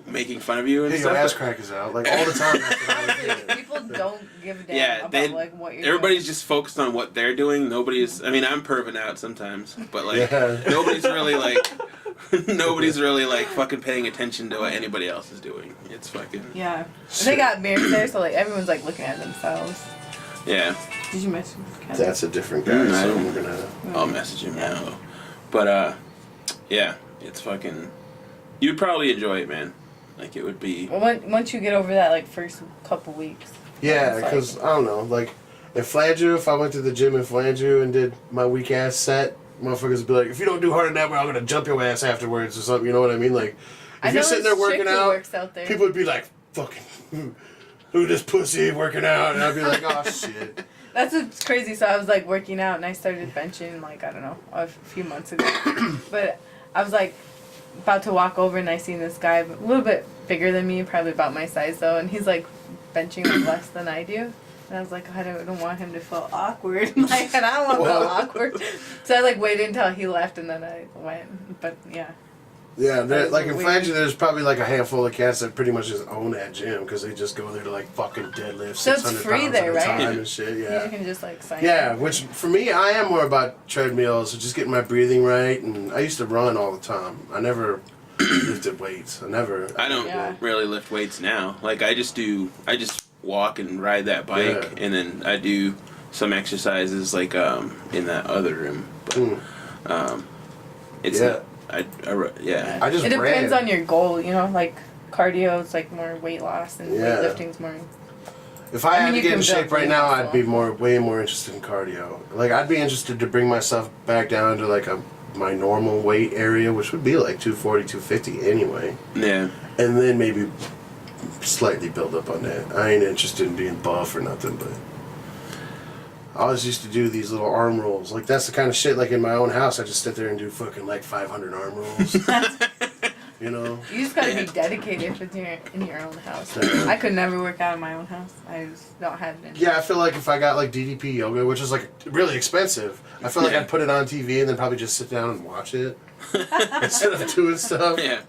making fun of you and Hey, stuff. your ass but- crack is out like all the time. That's what I was doing. People don't give a damn Yeah, about like what you're everybody's just focused on what they're doing. Nobody's. I mean, I'm perving out sometimes, but like Yeah. nobody's really like fucking paying attention to what anybody else is doing. It's fucking doing. Yeah. They got mirrors there, so like everyone's like looking at themselves. yeah. Did you mention Kevin? That's a different guy, I so don't- we're gonna. I'll message him now. But yeah, it's fucking. You'd probably enjoy it, man. Like it would be. Well, once you get over that like first couple weeks. Yeah, it's like- because I don't know, like in Flandreau, if I went to the gym in Flandreau and did my weak ass set, motherfuckers would be like, if you don't do harder than that, I'm gonna jump your ass afterwards or something. You know what I mean? Like, I if know you're sitting there this chick working who out, works out there. people would be like, fucking, who this pussy working out? And I'd be like, oh shit. That's what's crazy. So I was like working out and I started benching like I don't know a few months ago, but I was like about to walk over and I seen this guy a little bit bigger than me, probably about my size though, and he's like benching like less than I do. And I was like, I don't want him to feel awkward, like, and I don't want to feel awkward. So I like waited until he left and then I went. But yeah, Yeah, That like was in weird. Flandreau, there's probably like a handful of cats that pretty much just own that gym because they just go there to like fucking deadlift So it's 600 free pounds there, at a right? time and shit. you Yeah. can just like sign. Yeah, up. which for me, I am more about treadmills, so just getting my breathing right. And I used to run all the time. I never lifted weights. I I don't Yeah. really lift weights now. Like I just walk and ride that bike, Yeah. and then I do some exercises like in that other room. But it's Yeah. not, yeah. I just It depends ran. on your goal, you know, like cardio is like more weight loss and Yeah. weightlifting's more. If I had mean, to you get can in shape build right now, muscle. I'd be way more interested in cardio. Like I'd be interested to bring myself back down to like my normal weight area, which would be like 240, 250 anyway, Yeah. and then maybe slightly build up on that. I ain't interested in being buff or nothing, but I always used to do these little arm rolls. Like that's the kind of shit. Like in my own house, I just sit there and do fucking like 500 arm rolls. You know. You just gotta be dedicated if you're in your own house. I could never work out in my own house. I just don't have it. Yeah, I feel like if I got like DDP yoga, which is like really expensive, I feel like Yeah. I'd put it on TV and then probably just sit down and watch it instead of doing stuff. Yeah.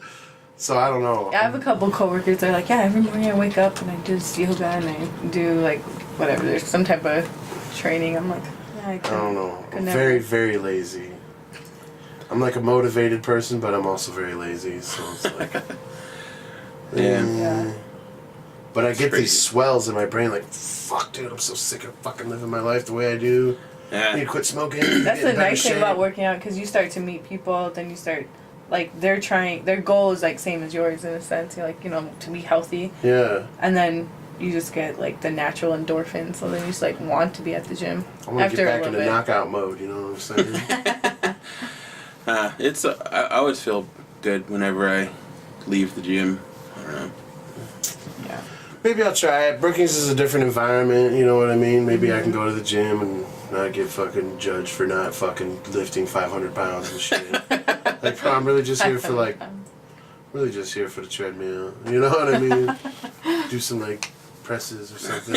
So I don't know. Yeah, I have a couple coworkers that are like, yeah, every morning I wake up and I do this yoga and I do like whatever. There's some type of training. I'm like, yeah, I don't know. could I'm never. very, very lazy. I'm like a motivated person, but I'm also very lazy. So it's like, Yeah. Yeah. But I get crazy. these swells in my brain, like, fuck, dude, I'm so sick of fucking living my life the way I do. I need to Yeah. quit smoking. That's get the in better nice thing shape. about working out because you start to meet people, then you start, like, they're trying, their goal is like same as yours in a sense. You're like, you know, to be healthy. Yeah. And then you just get like the natural endorphins, so then you just like want to be at the gym I want to after get a back little into bit. knockout mode, you know what I'm saying? It's. I always feel good whenever I leave the gym. I don't know. Yeah. Maybe I'll try it. Brookings is a different environment, you know what I mean? Maybe I can go to the gym and not get fucking judged for not fucking lifting 500 pounds and shit. Like, I'm really just here for like, really just here for the treadmill. You know what I mean? Do some like presses or something.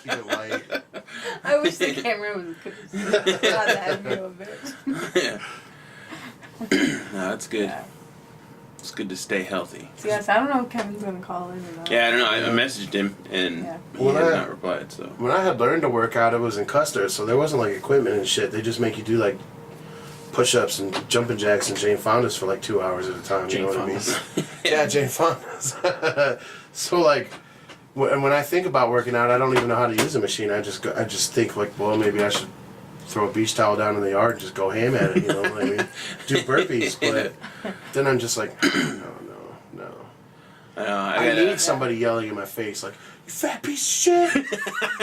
Keep it light. I wish the camera was not that view of it. Yeah. No, it's good. Yeah. It's good to stay healthy. So yes, I don't know if Kevin's gonna call in or not. Yeah, I don't know. I messaged him and Yeah. he Well, has I- not replied. So When I had learned to work out, it was in Custer, so there wasn't like equipment and shit. They just make you do like push-ups and jumping jacks and Jane Fonda's for like 2 hours at a time. You know what I mean? Yeah, Jane Fonda's. So like, when I think about working out, I don't even know how to use a machine. I just think like, well, maybe I should throw a beach towel down in the yard and just go ham at it. You know what I mean? Do burpees, but then I'm just like, no. I gotta- need somebody yelling in my face like, "You fat piece of shit!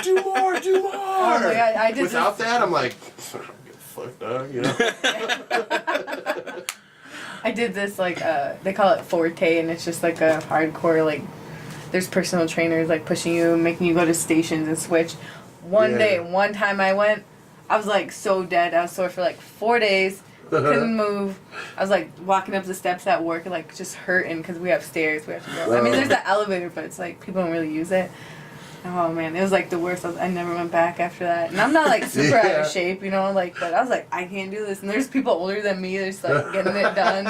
Do more, do more!" Oh my God, I did Without this- that, I'm like, fucked up, you know. I did this like they call it Forte, and it's just like a hardcore like. There's personal trainers like pushing you, making you go to stations and switch. One time I went, I was like so dead. I was sore for like 4 days. Couldn't move. I was like walking up the steps at work, like just hurting because we have stairs. We have to go. I mean, there's the elevator, but it's like people don't really use it. Oh man, it was like the worst. I never went back after that. And I'm not like super out of shape, you know, like, but I was like, I can't do this. And there's people older than me, they're just like getting it done.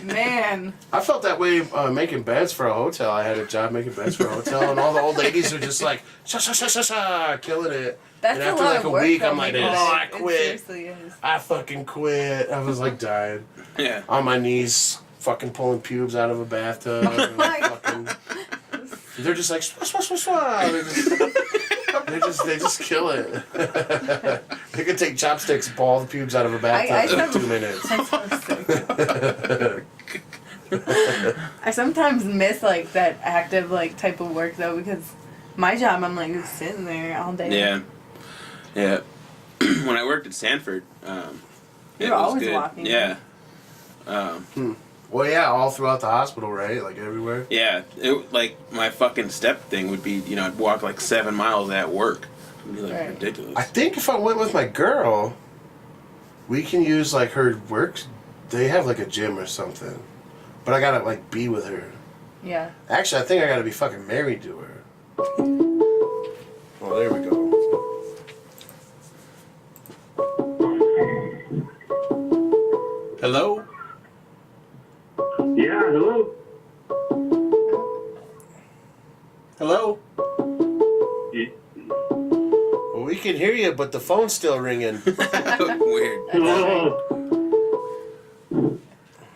Man. I felt that way making beds for a hotel. I had a job making beds for a hotel, and all the old ladies were just like, killing it. That's and a after lot like of a work, week, though, I'm like, making I it. quit. It seriously is. I fucking quit. I was like dying. Yeah. On my knees, fucking pulling pubes out of a bathtub. And fucking, they're just like, swah. They just kill it. They could take chopsticks and pull all the pubes out of a bathtub in 2 minutes. I sometimes miss like that active like type of work though, because my job I'm like just sitting there all day. Yeah. Yeah. When I worked at Sanford, You it were was always good. walking. Yeah. Well, yeah, all throughout the hospital, right? Like everywhere. Yeah. It, like my fucking step thing would be, you know, I'd walk like 7 miles at work. It'd be like Right. ridiculous. I think if I went with my girl, we can use like her work. They have like a gym or something, but I gotta like be with her. Yeah. Actually, I think I gotta be fucking married to her. Oh, there we go. Hello? Yeah, hello. Hello? Well, we can hear you, but the phone's still ringing. Weird. Hello.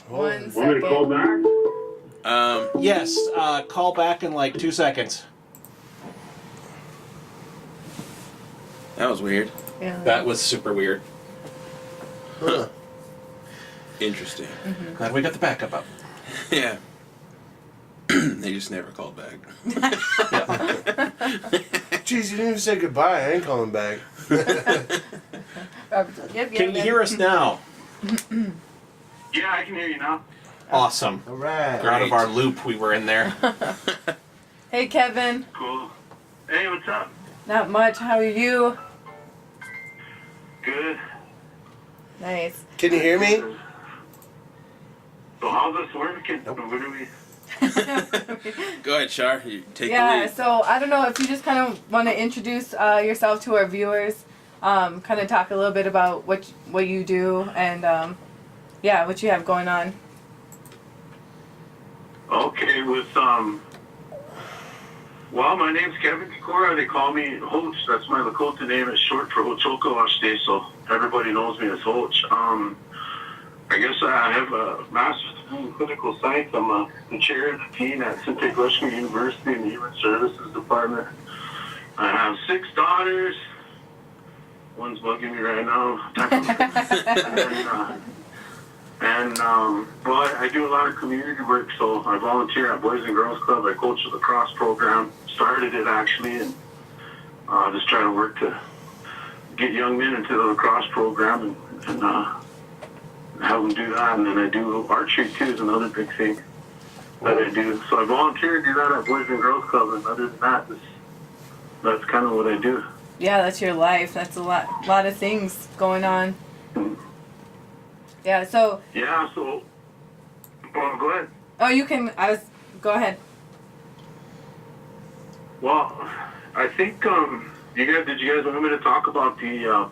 One Want me to call second. back? Yes, call back in like 2 seconds. That was weird. Yeah. That was super weird. Huh. Interesting. Glad we got the backup up. Yeah. They just never called back. Jeez, you didn't even say goodbye. I ain't calling back. Robert's like, yep, Can you hear us now? Yeah, I can hear you now. Awesome. All right. We're out of our loop. We were in there. Hey Kevin. Cool. Hey, what's up? Not much. How are you? Good. Nice. Can you hear me? So how's this working? What do we... Go ahead, Char. You take the Yeah, lead. so I don't know if you just kind of want to introduce yourself to our viewers, kind of talk a little bit about what you do and yeah, what you have going on. Okay, well, my name's Kevin Decora. They call me Hoach. That's my Lakota name. It's short for Hochoko Ashte, so everybody knows me as Hoach. I guess I have a master's degree in clinical science. I'm the chair of the dean at Sinte Glushka University in the Human Services Department. I have 6 daughters. One's bugging me right now. Well, I do a lot of community work, so I volunteer at Boys and Girls Club. I coach the Lacrosse program. Started it actually, and just trying to work to get young men into the lacrosse program and have them do that. And then I do archery too, is another big thing that I do. So I volunteer to do that at Boys and Girls Club, and other than that, that's kind of what I do. Yeah, that's your life. That's a lot of things going on. Yeah, so Yeah, so well, go ahead. oh, you can. Go ahead. Well, I think did you guys want me to talk about the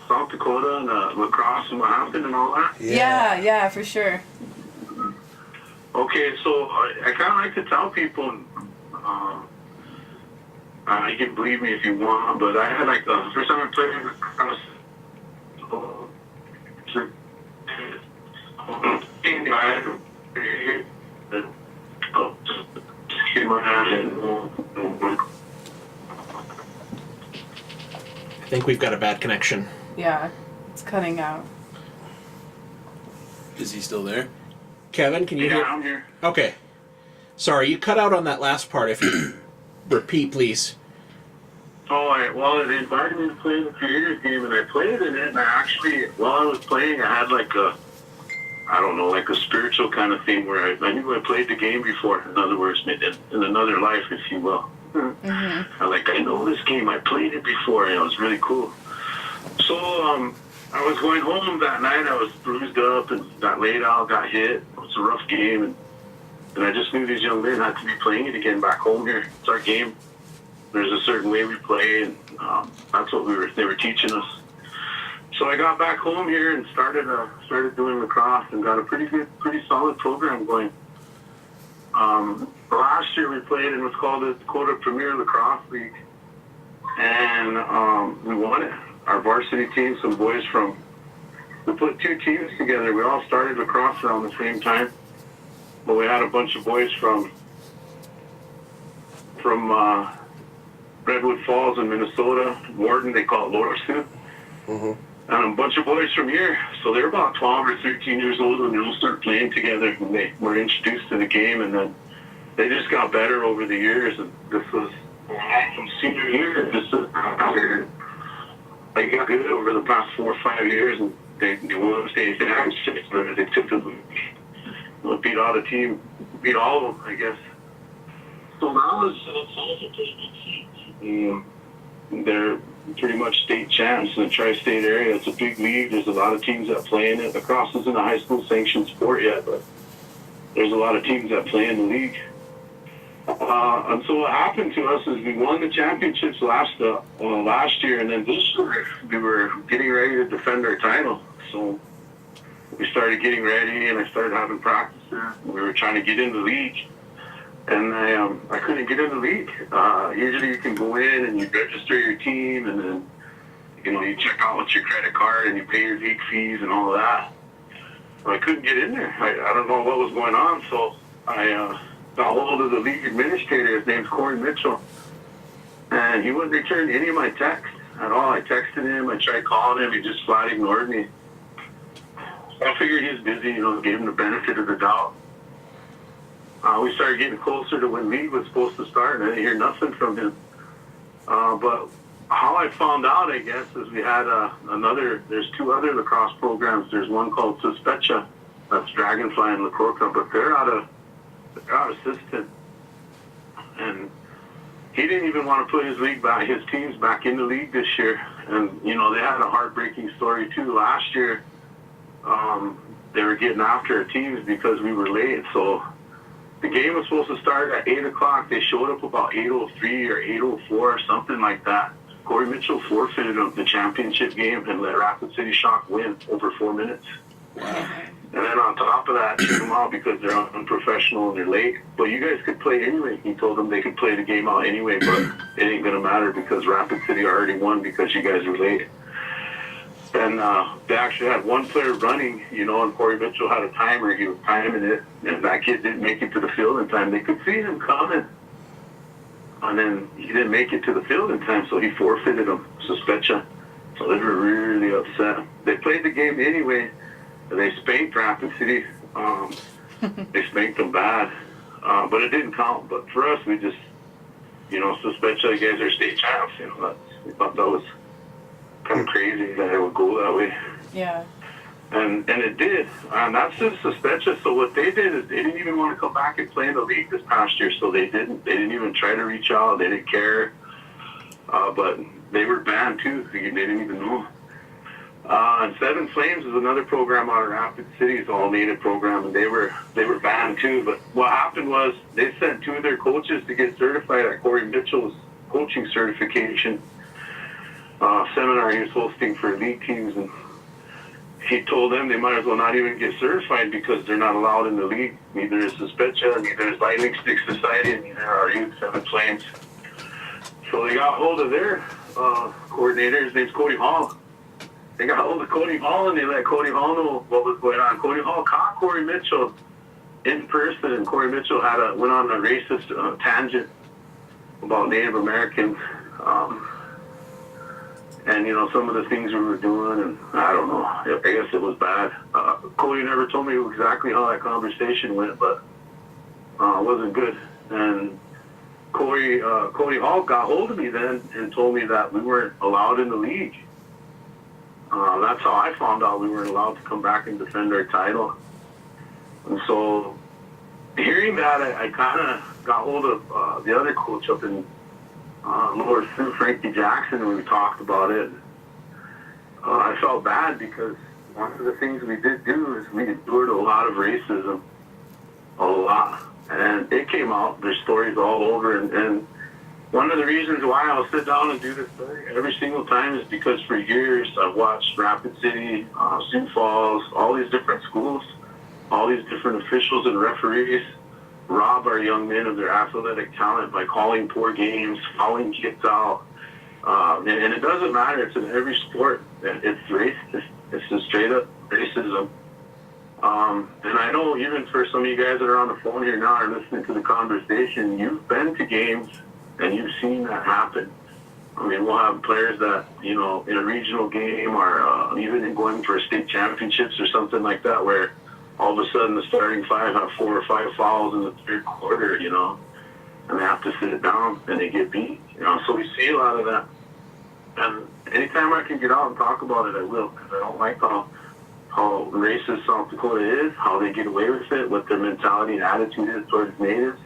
South Dakota and lacrosse and what happened and all that? Yeah, for sure. Okay, so I kind of like to tell people, you can believe me if you want, but I had like the first time I played lacrosse. I think we've got a bad connection. Yeah, it's cutting out. Is he still there? Kevin, can you Yeah, hear? I'm here. Okay. Sorry, you cut out on that last part. If you repeat, please. Well, they invited me to play in the creators game, and I played in it. And I actually, while I was playing, I had like I don't know, like a spiritual kind of thing where I knew I played the game before. In other words, in another life, if you will. I know this game. I played it before, and it was really cool. So I was going home that night. I was bruised up and got laid out, got hit. It was a rough game, and I just knew these young men had to be playing it again back home here. It's our game. There's a certain way we play, and that's what they were teaching us. So I got back home here and started doing lacrosse and got a pretty solid program going. Last year we played in what's called the Decora Premier Lacrosse League, and we won it. Our varsity team, some boys we put 2 teams together. We all started lacrosse around the same time, but we had a bunch of boys from Redwood Falls in Minnesota, Wharton, they call it Lower Sioux. And a bunch of boys from here. So they're about 12 or 13 years old when they all start playing together, and they were introduced to the game, and then they just got better over the years. And this was from senior year. They got good over the past 4 or 5 years, and they won state championships. They took beat all the team, beat all of them, I guess. So now they're pretty much state champs in the tri-state area. It's a big league. There's a lot of teams that play in it. Lacrosse isn't a high school sanctioned sport yet, but there's a lot of teams that play in the league. And so what happened to us is we won the championships last year, and then this year we were getting ready to defend our title. So we started getting ready, and I started having practices. We were trying to get in the league. And I couldn't get in the league. Usually you can go in and you register your team, and then you check out with your credit card and you pay your league fees and all of that. But I couldn't get in there. I don't know what was going on, so I got hold of the league administrator. His name's Corey Mitchell, and he wouldn't return any of my texts at all. I texted him. I tried calling him. He just flat ignored me. So I figured he was busy. Gave him the benefit of the doubt. We started getting closer to when league was supposed to start, and I didn't hear nothing from him. But how I found out, I guess, is we had there's 2 other lacrosse programs. There's one called Suspecha, that's Dragonfly and Lacrosse, but they're out of Assistant. And he didn't even want to put his teams back in the league this year. And, they had a heartbreaking story, too. Last year, they were getting after our teams because we were late, so the game was supposed to start at 8 o'clock. They showed up about 8:03 or 8:04 or something like that. Corey Mitchell forfeited the championship game and let Rapid City Shock win over 4 minutes. Wow. And then on top of that, took them out because they're unprofessional and they're late. But you guys could play anyway. He told them they could play the game out anyway, but it ain't going to matter because Rapid City already won because you guys were late. And they actually had one player running, and Corey Mitchell had a timer. He was timing it, and that kid didn't make it to the field in time. They could see him coming. And then he didn't make it to the field in time, so he forfeited him, Suspecha. So they were really upset. They played the game anyway, and they spanked Rapid City. They spanked them bad. But it didn't count. But for us, we just, Suspecha, you guys are state champs. We thought that was kind of crazy that it would go that way. Yeah. And it did. And that's just Suspecha. So what they did is they didn't even want to come back and play in the league this past year. So they didn't even try to reach out. They didn't care. But they were banned too. They didn't even know. And Seven Flames is another program out of Rapid City. It's all native program, and they were banned too. But what happened was they sent 2 of their coaches to get certified at Corey Mitchell's coaching certification seminar he was hosting for league teams, and he told them they might as well not even get certified because they're not allowed in the league. Neither is Suspecha, neither is Lightning Stick Society, and neither are you, Seven Flames. So they got hold of their coordinator. His name's Cody Hall. They got hold of Cody Hall, and they let Cody Hall know what was going on. Cody Hall caught Corey Mitchell in person, and Corey Mitchell went on a racist tangent about Native Americans. And, some of the things we were doing, and I don't know, I guess it was bad. Cody never told me exactly how that conversation went, but it wasn't good. And Cody Hall got hold of me then and told me that we weren't allowed in the league. That's how I found out we weren't allowed to come back and defend our title. And so hearing that, I kind of got hold of the other coach up in Lower Sioux, Frankie Jackson, and we talked about it. I felt bad because one of the things we did do is we endured a lot of racism, a lot. And it came out, there's stories all over, and one of the reasons why I'll sit down and do this story every single time is because for years I've watched Rapid City, Sioux Falls, all these different schools, all these different officials and referees rob our young men of their athletic talent by calling poor games, fouling kids out. And it doesn't matter, it's in every sport. It's racist. It's just straight up racism. And I know even for some of you guys that are on the phone here now and listening to the conversation, you've been to games and you've seen that happen. I mean, we'll have players that, you know, in a regional game or even in going for state championships or something like that, where all of a sudden the starting five have 4 or 5 fouls in the third quarter, you know, and they have to sit it down and they get beat, you know. So we see a lot of that. And anytime I can get out and talk about it, I will, because I don't like how racist South Dakota is, how they get away with it, what their mentality and attitude is towards natives.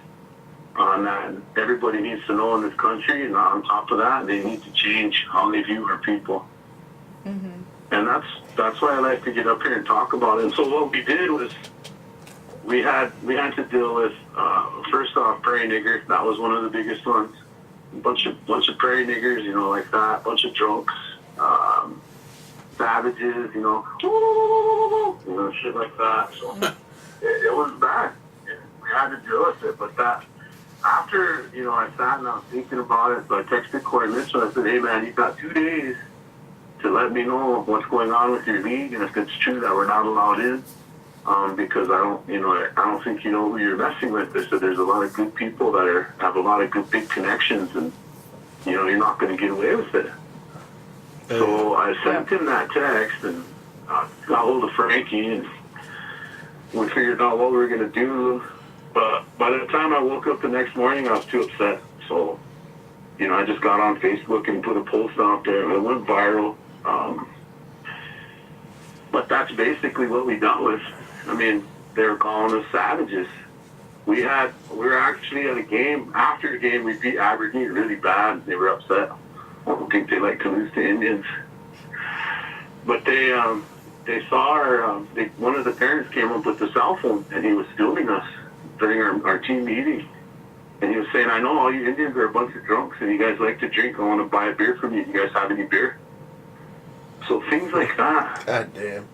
And everybody needs to know in this country, and on top of that, they need to change how they view our people. Mm-hmm. And that's why I like to get up here and talk about it. And so what we did was we had to deal with first off prairie niggers. That was one of the biggest ones. A bunch of prairie niggers, you know, like that. A bunch of drunks, savages, you know, shit like that. So it was bad. We had to deal with it, but that. After, you know, I sat and I was thinking about it, so I texted Corey Mitchell. I said, hey, man, you've got 2 days to let me know what's going on with your league and if it's true that we're not allowed in, because I don't think you know who you're messing with. They said there's a lot of good people that have a lot of good big connections, and, you know, you're not going to get away with it. So I sent him that text and got hold of Frankie, and we figured out what we were going to do. But by the time I woke up the next morning, I was too upset. So, you know, I just got on Facebook and put a post out there, and it went viral. But that's basically what we dealt with. I mean, they were calling us savages. We were actually at a game. After the game, we beat Aberdeen really bad. They were upset. I don't think they like to lose to Indians. But they saw one of the parents came up with the cell phone, and he was filming us during our team meeting, and he was saying, I know all you Indians are a bunch of drunks and you guys like to drink. I want to buy a beer from you. You guys have any beer? So things like that. God damn.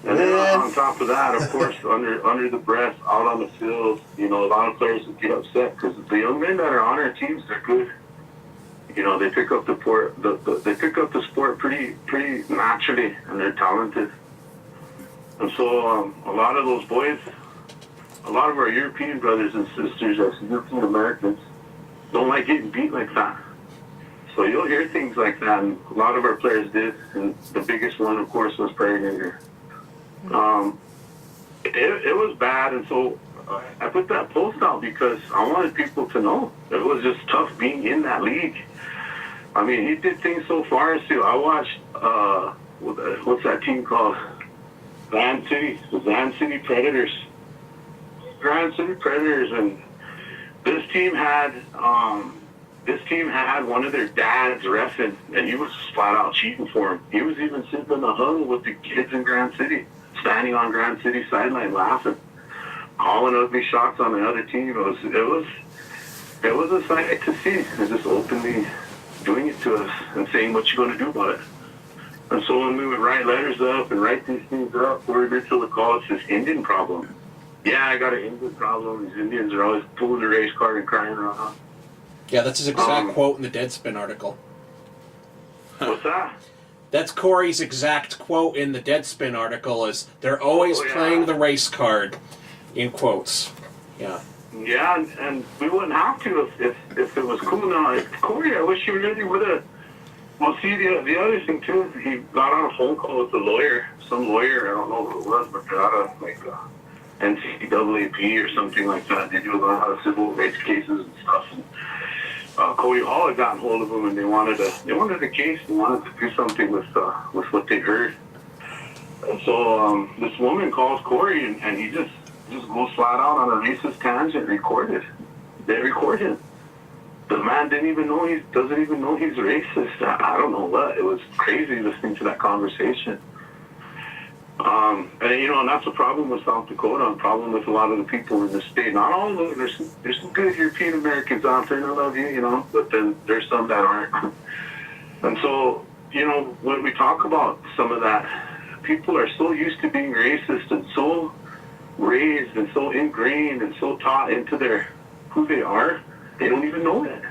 And then on top of that, of course, under the breath, out on the field, you know, a lot of players would get upset because the young men that are on our teams, they're good. You know, they pick up the sport pretty naturally, and they're talented. And so a lot of those boys, a lot of our European brothers and sisters, as European Americans, don't like getting beat like that. So you'll hear things like that, and a lot of our players did, and the biggest one, of course, was Prairie Nigger. It was bad, and so I put that post out because I wanted people to know it was just tough being in that league. I mean, he did things so far as to, I watched, what's that team called? Van City Predators. Grand City Predators, and this team had one of their dads reffing, and he was flat out cheating for him. He was even sitting in the huddle with the kids in Grand City, standing on Grand City sideline laughing, calling ugly shots on the other team. It was a sight to see. They're just openly doing it to us and saying what you're going to do about it. And so when we would write letters up and write these things up, Corey Mitchell would call it this Indian problem. Yeah, I got an Indian problem. These Indians are always pulling the race card and crying around. Yeah, that's his exact quote in the Deadspin article. What's that? That's Corey's exact quote in the Deadspin article is, they're always playing the race card, in quotes. Yeah. Yeah, and we wouldn't have to if it was cool. Now, Corey, I wish he really would have. Well, see, the other thing, too, is he got on a phone call with a lawyer, some lawyer, I don't know who it was, but they're out of, like, NCAAP or something like that. They do a lot of civil rights cases and stuff. And, Cody Hall had gotten hold of them, and they wanted a case. They wanted to do something with what they heard. And so this woman calls Corey, and he just goes flat out on a racist tangent. Recorded. They record him. The man doesn't even know he's racist. I don't know what. It was crazy listening to that conversation. And and that's the problem with South Dakota. The problem with a lot of the people in the state. Not all of them. There's some good European Americans out there, and I love you, but then there's some that aren't. And so, when we talk about some of that, people are so used to being racist and so raised and so ingrained and so taught into who they are, they don't even know it.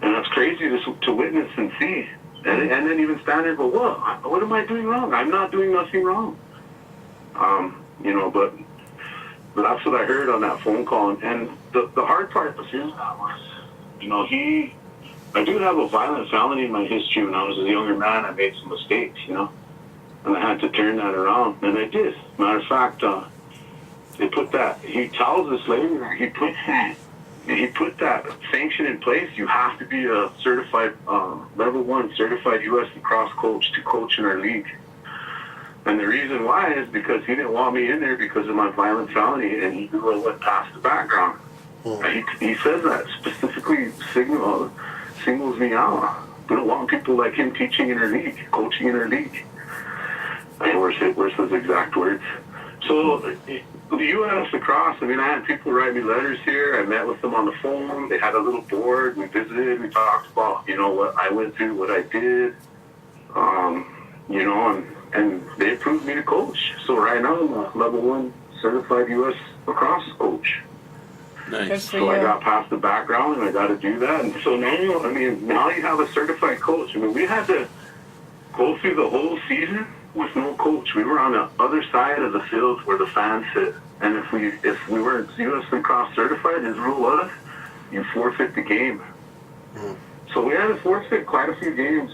And that's crazy to witness and see. And then even stand there and go, what am I doing wrong? I'm not doing nothing wrong. But that's what I heard on that phone call. And the hard part was I do have a violent felony in my history. When I was a younger man, I made some mistakes, and I had to turn that around. And I did. Matter of fact, he tells us later, he put that sanction in place. You have to be a certified, level 1 certified U.S. lacrosse coach to coach in our league. And the reason why is because he didn't want me in there because of my violent felony, and he knew I went past the background. He says that specifically singles me out. We don't want people like him teaching in our league, coaching in our league. And where's his exact words? So the U.S. lacrosse, I had people write me letters here. I met with them on the phone. They had a little board. We visited. We talked about, what I went through, what I did, and they approved me to coach. So right now I'm a level 1 certified U.S. lacrosse coach. Nice. So I got past the background, and I got to do that. And so now you have a certified coach. We had to go through the whole season with no coach. We were on the other side of the field where the fans sit. And if we weren't U.S. lacrosse certified, his rule was you forfeit the game. So we had to forfeit quite a few games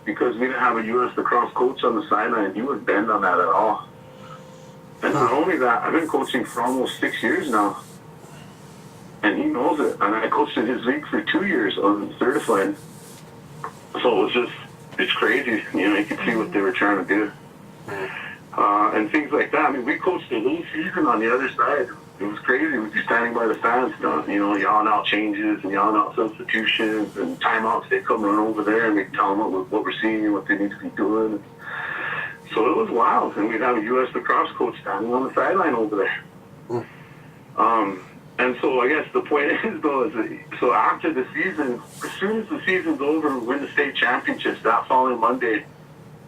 because we didn't have a U.S. lacrosse coach on the sideline. He wouldn't bend on that at all. And not only that, I've been coaching for almost 6 years now. And he knows it. And I coached in his league for 2 years uncertified. So it's crazy. You can see what they were trying to do. And things like that. We coached the whole season on the other side. It was crazy. We'd be standing by the fans, yelling out changes and yelling out substitutions and timeouts. They'd come run over there and we'd tell them what we're seeing and what they need to be doing. So it was wild. And we'd have a U.S. lacrosse coach standing on the sideline over there. And so I guess the point is, though, so after the season, as soon as the season's over, we win the state championships. That following Monday,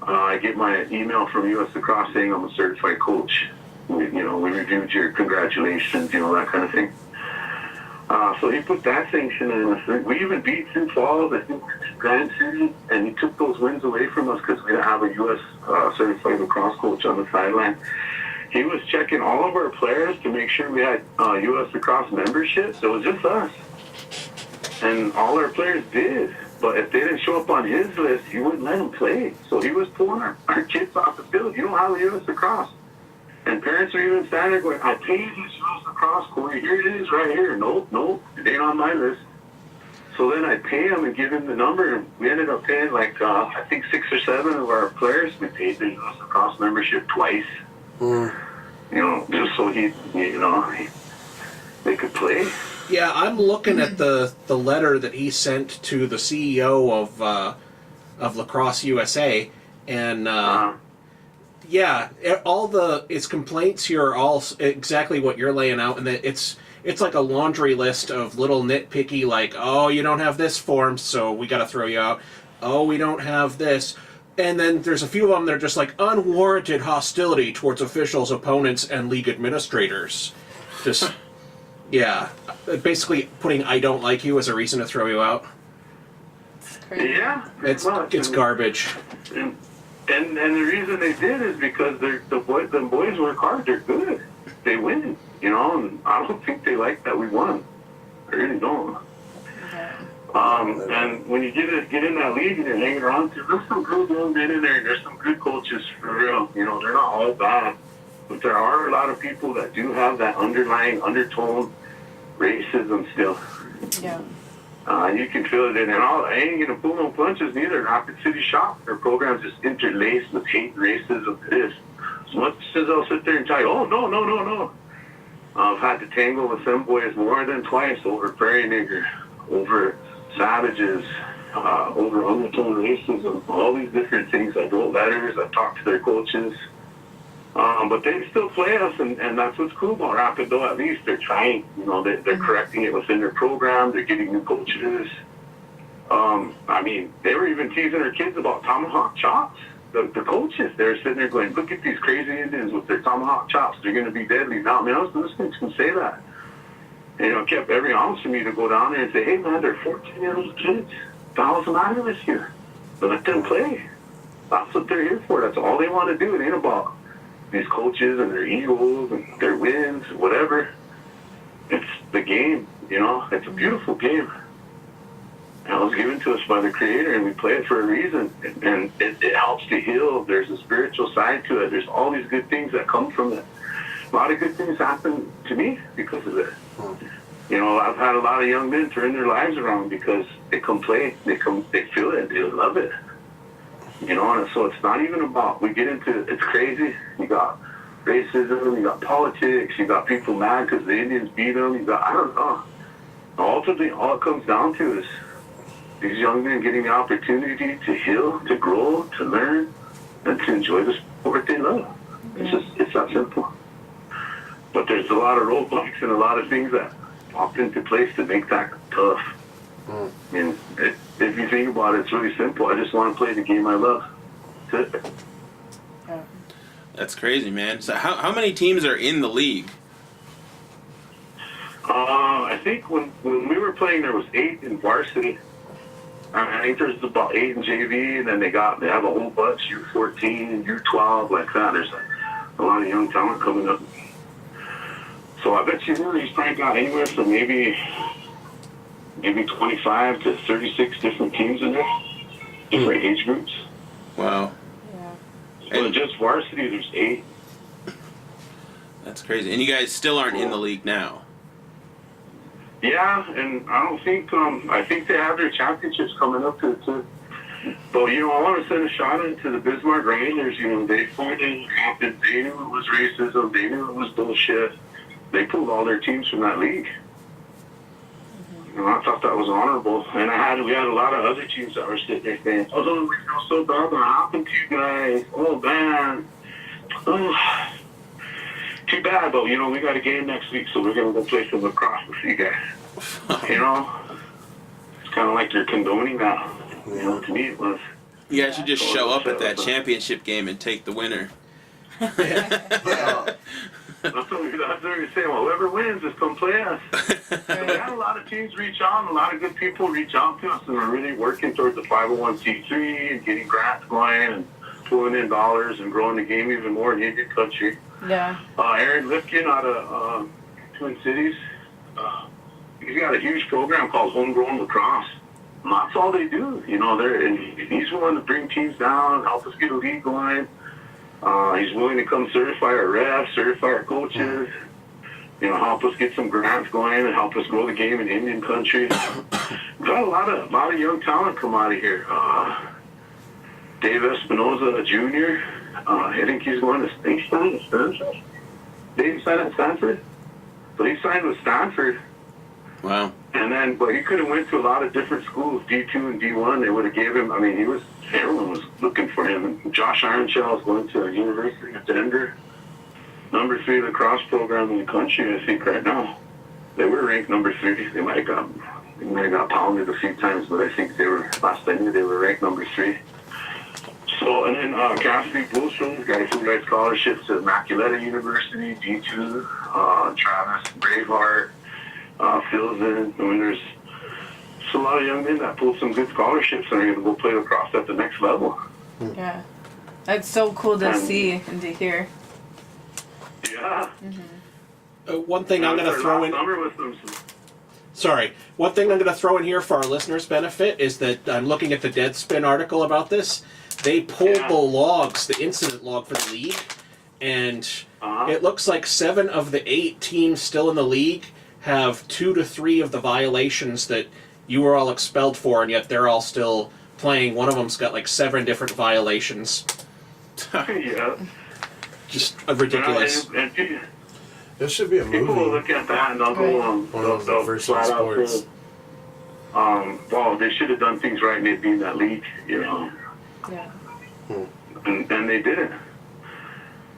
I get my email from U.S. Lacrosse saying I'm a certified coach. We reviewed your congratulations, that kind of thing. So he put that sanction in. We even beat Sioux Falls, I think, Grand City, and he took those wins away from us because we didn't have a U.S. Certified lacrosse coach on the sideline. He was checking all of our players to make sure we had U.S. lacrosse membership. So it was just us. And all our players did. But if they didn't show up on his list, he wouldn't let them play. So he was pulling our kids off the field. You don't have a U.S. lacrosse. And parents are even standing there going, I paid this U.S. lacrosse, Corey. Here it is right here. Nope, it ain't on my list. So then I pay him and give him the number. And we ended up paying I think 6 or 7 of our players. We paid the U.S. lacrosse membership twice. Just so they could play. Yeah, I'm looking at the letter that he sent to the CEO of Lacrosse USA, and its complaints here are all exactly what you're laying out, and that it's like a laundry list of little nitpicky, like, oh, you don't have this form, so we got to throw you out. Oh, we don't have this. And then there's a few of them that are just like unwarranted hostility towards officials, opponents, and league administrators. Just, basically putting "I don't like you" as a reason to throw you out. It's crazy. Yeah, it's garbage. And the reason they did is because the boys work hard. They're good. They win. And I don't think they like that we won. I really don't. And when you get in that league and you're hanging around, there's some good young men in there. There's some good coaches for real. They're not all bad, but there are a lot of people that do have that underlying undertone racism still. Yeah. You can feel it in and all. I ain't gonna pull no punches neither. Rapid City Shop, their program's just interlaced with hate and racism. It is. As much as I'll sit there and tell you, oh, no. I've had to tangle with them boys more than twice over prairie nigger, over savages, over undertone racism, all these different things. I wrote letters, I talked to their coaches. But they still play us, and that's what's cool about Rapid, though. At least they're trying. You know, they're correcting it within their program. They're getting new coaches. I mean, they were even teasing their kids about tomahawk chops. The coaches, they're sitting there going, look at these crazy Indians with their tomahawk chops. They're going to be deadly. Now, I mean, I was listening to them say that. And, you know, it kept every ounce of me to go down there and say, hey, man, they're 14-year-old kids. The hell's the matter with you? But let them play. That's what they're here for. That's all they want to do. It ain't about these coaches and their egos and their wins, whatever. It's the game, you know. It's a beautiful game. And it was given to us by the Creator, and we play it for a reason. And it helps to heal. There's a spiritual side to it. There's all these good things that come from it. A lot of good things happen to me because of it. You know, I've had a lot of young men turn their lives around because they come play. They feel it. They love it. You know, and so it's not even about, we get into, it's crazy. You got racism, you got politics, you got people mad because the Indians beat them, you got, I don't know. Ultimately, all it comes down to is these young men getting the opportunity to heal, to grow, to learn, and to enjoy the sport they love. It's that simple. But there's a lot of roadblocks and a lot of things that pop into place to make that tough. And if you think about it, it's really simple. I just want to play the game I love. That's it. That's crazy, man. So how many teams are in the league? I think when we were playing, there was 8 in varsity. I think there's about 8 in JV, and then they have a whole bunch, U14, U12, like that. There's a lot of young talent coming up. So I bet you he's probably got anywhere from maybe 25 to 36 different teams in there, different age groups. Wow. Yeah. So just varsity, there's 8. That's crazy. And you guys still aren't in the league now? Yeah, and I don't think, I think they have their championships coming up too. But, you know, I want to send a shout out to the Bismarck Rangers. You know, they fought in Hampton. They knew it was racism. They knew it was bullshit. They pulled all their teams from that league. You know, I thought that was honorable. And we had a lot of other teams that were sitting there saying, oh, we feel so bad what happened to you guys. Oh, man. Oh, too bad, but, you know, we got a game next week, so we're going to go play some lacrosse with you guys. You know? It's kind of like they're condoning that. You know, to me it was. You guys should just show up at that championship game and take the winner. Yeah. That's what we're saying. Well, whoever wins, just come play us. We had a lot of teams reach out, a lot of good people reach out to us, and we're really working towards the 501c3 and getting grants going and pulling in dollars and growing the game even more in Indian country. Yeah. Aaron Lipkin out of Twin Cities, he's got a huge program called Homegrown Lacrosse. And that's all they do. You know, he's willing to bring teams down, help us get a league going. He's willing to come certify our refs, certify our coaches, you know, help us get some grants going and help us grow the game in Indian country. We've got a lot of young talent come out of here. Dave Espinoza Jr., I think he's going to Stanford. Dave signed at Stanford. So he signed with Stanford. Wow. And then, but he could have went to a lot of different schools, D2 and D1. They would have gave him, I mean, everyone was looking for him. And Josh Ironshell is going to University of Denver. Number 3 lacrosse program in the country, I think, right now. They were ranked number 3. They might have got pounded a few times, but I think last I knew, they were ranked number 3. So, and then Cassidy Bullstrom, guy who got scholarships at Immaculata University, D2, Travis Braveheart, fills in. I mean, there's a lot of young men that pulled some good scholarships and are going to go play lacrosse at the next level. Yeah. That's so cool to see and to hear. Yeah. One thing I'm going to throw in. Sorry. One thing I'm going to throw in here for our listeners' benefit is that I'm looking at the Deadspin article about this. They pulled the logs, the incident log for the league, and it looks like 7 of the 8 teams still in the league have 2 to 3 of the violations that you were all expelled for, and yet they're all still playing. One of them's got like 7 different violations. Yeah. Just ridiculous. And This should be a people will movie. look at that and they'll go, One of those they'll versus flat out sports. say, well, they should have done things right and they'd be in that league, you know. Yeah. And they didn't.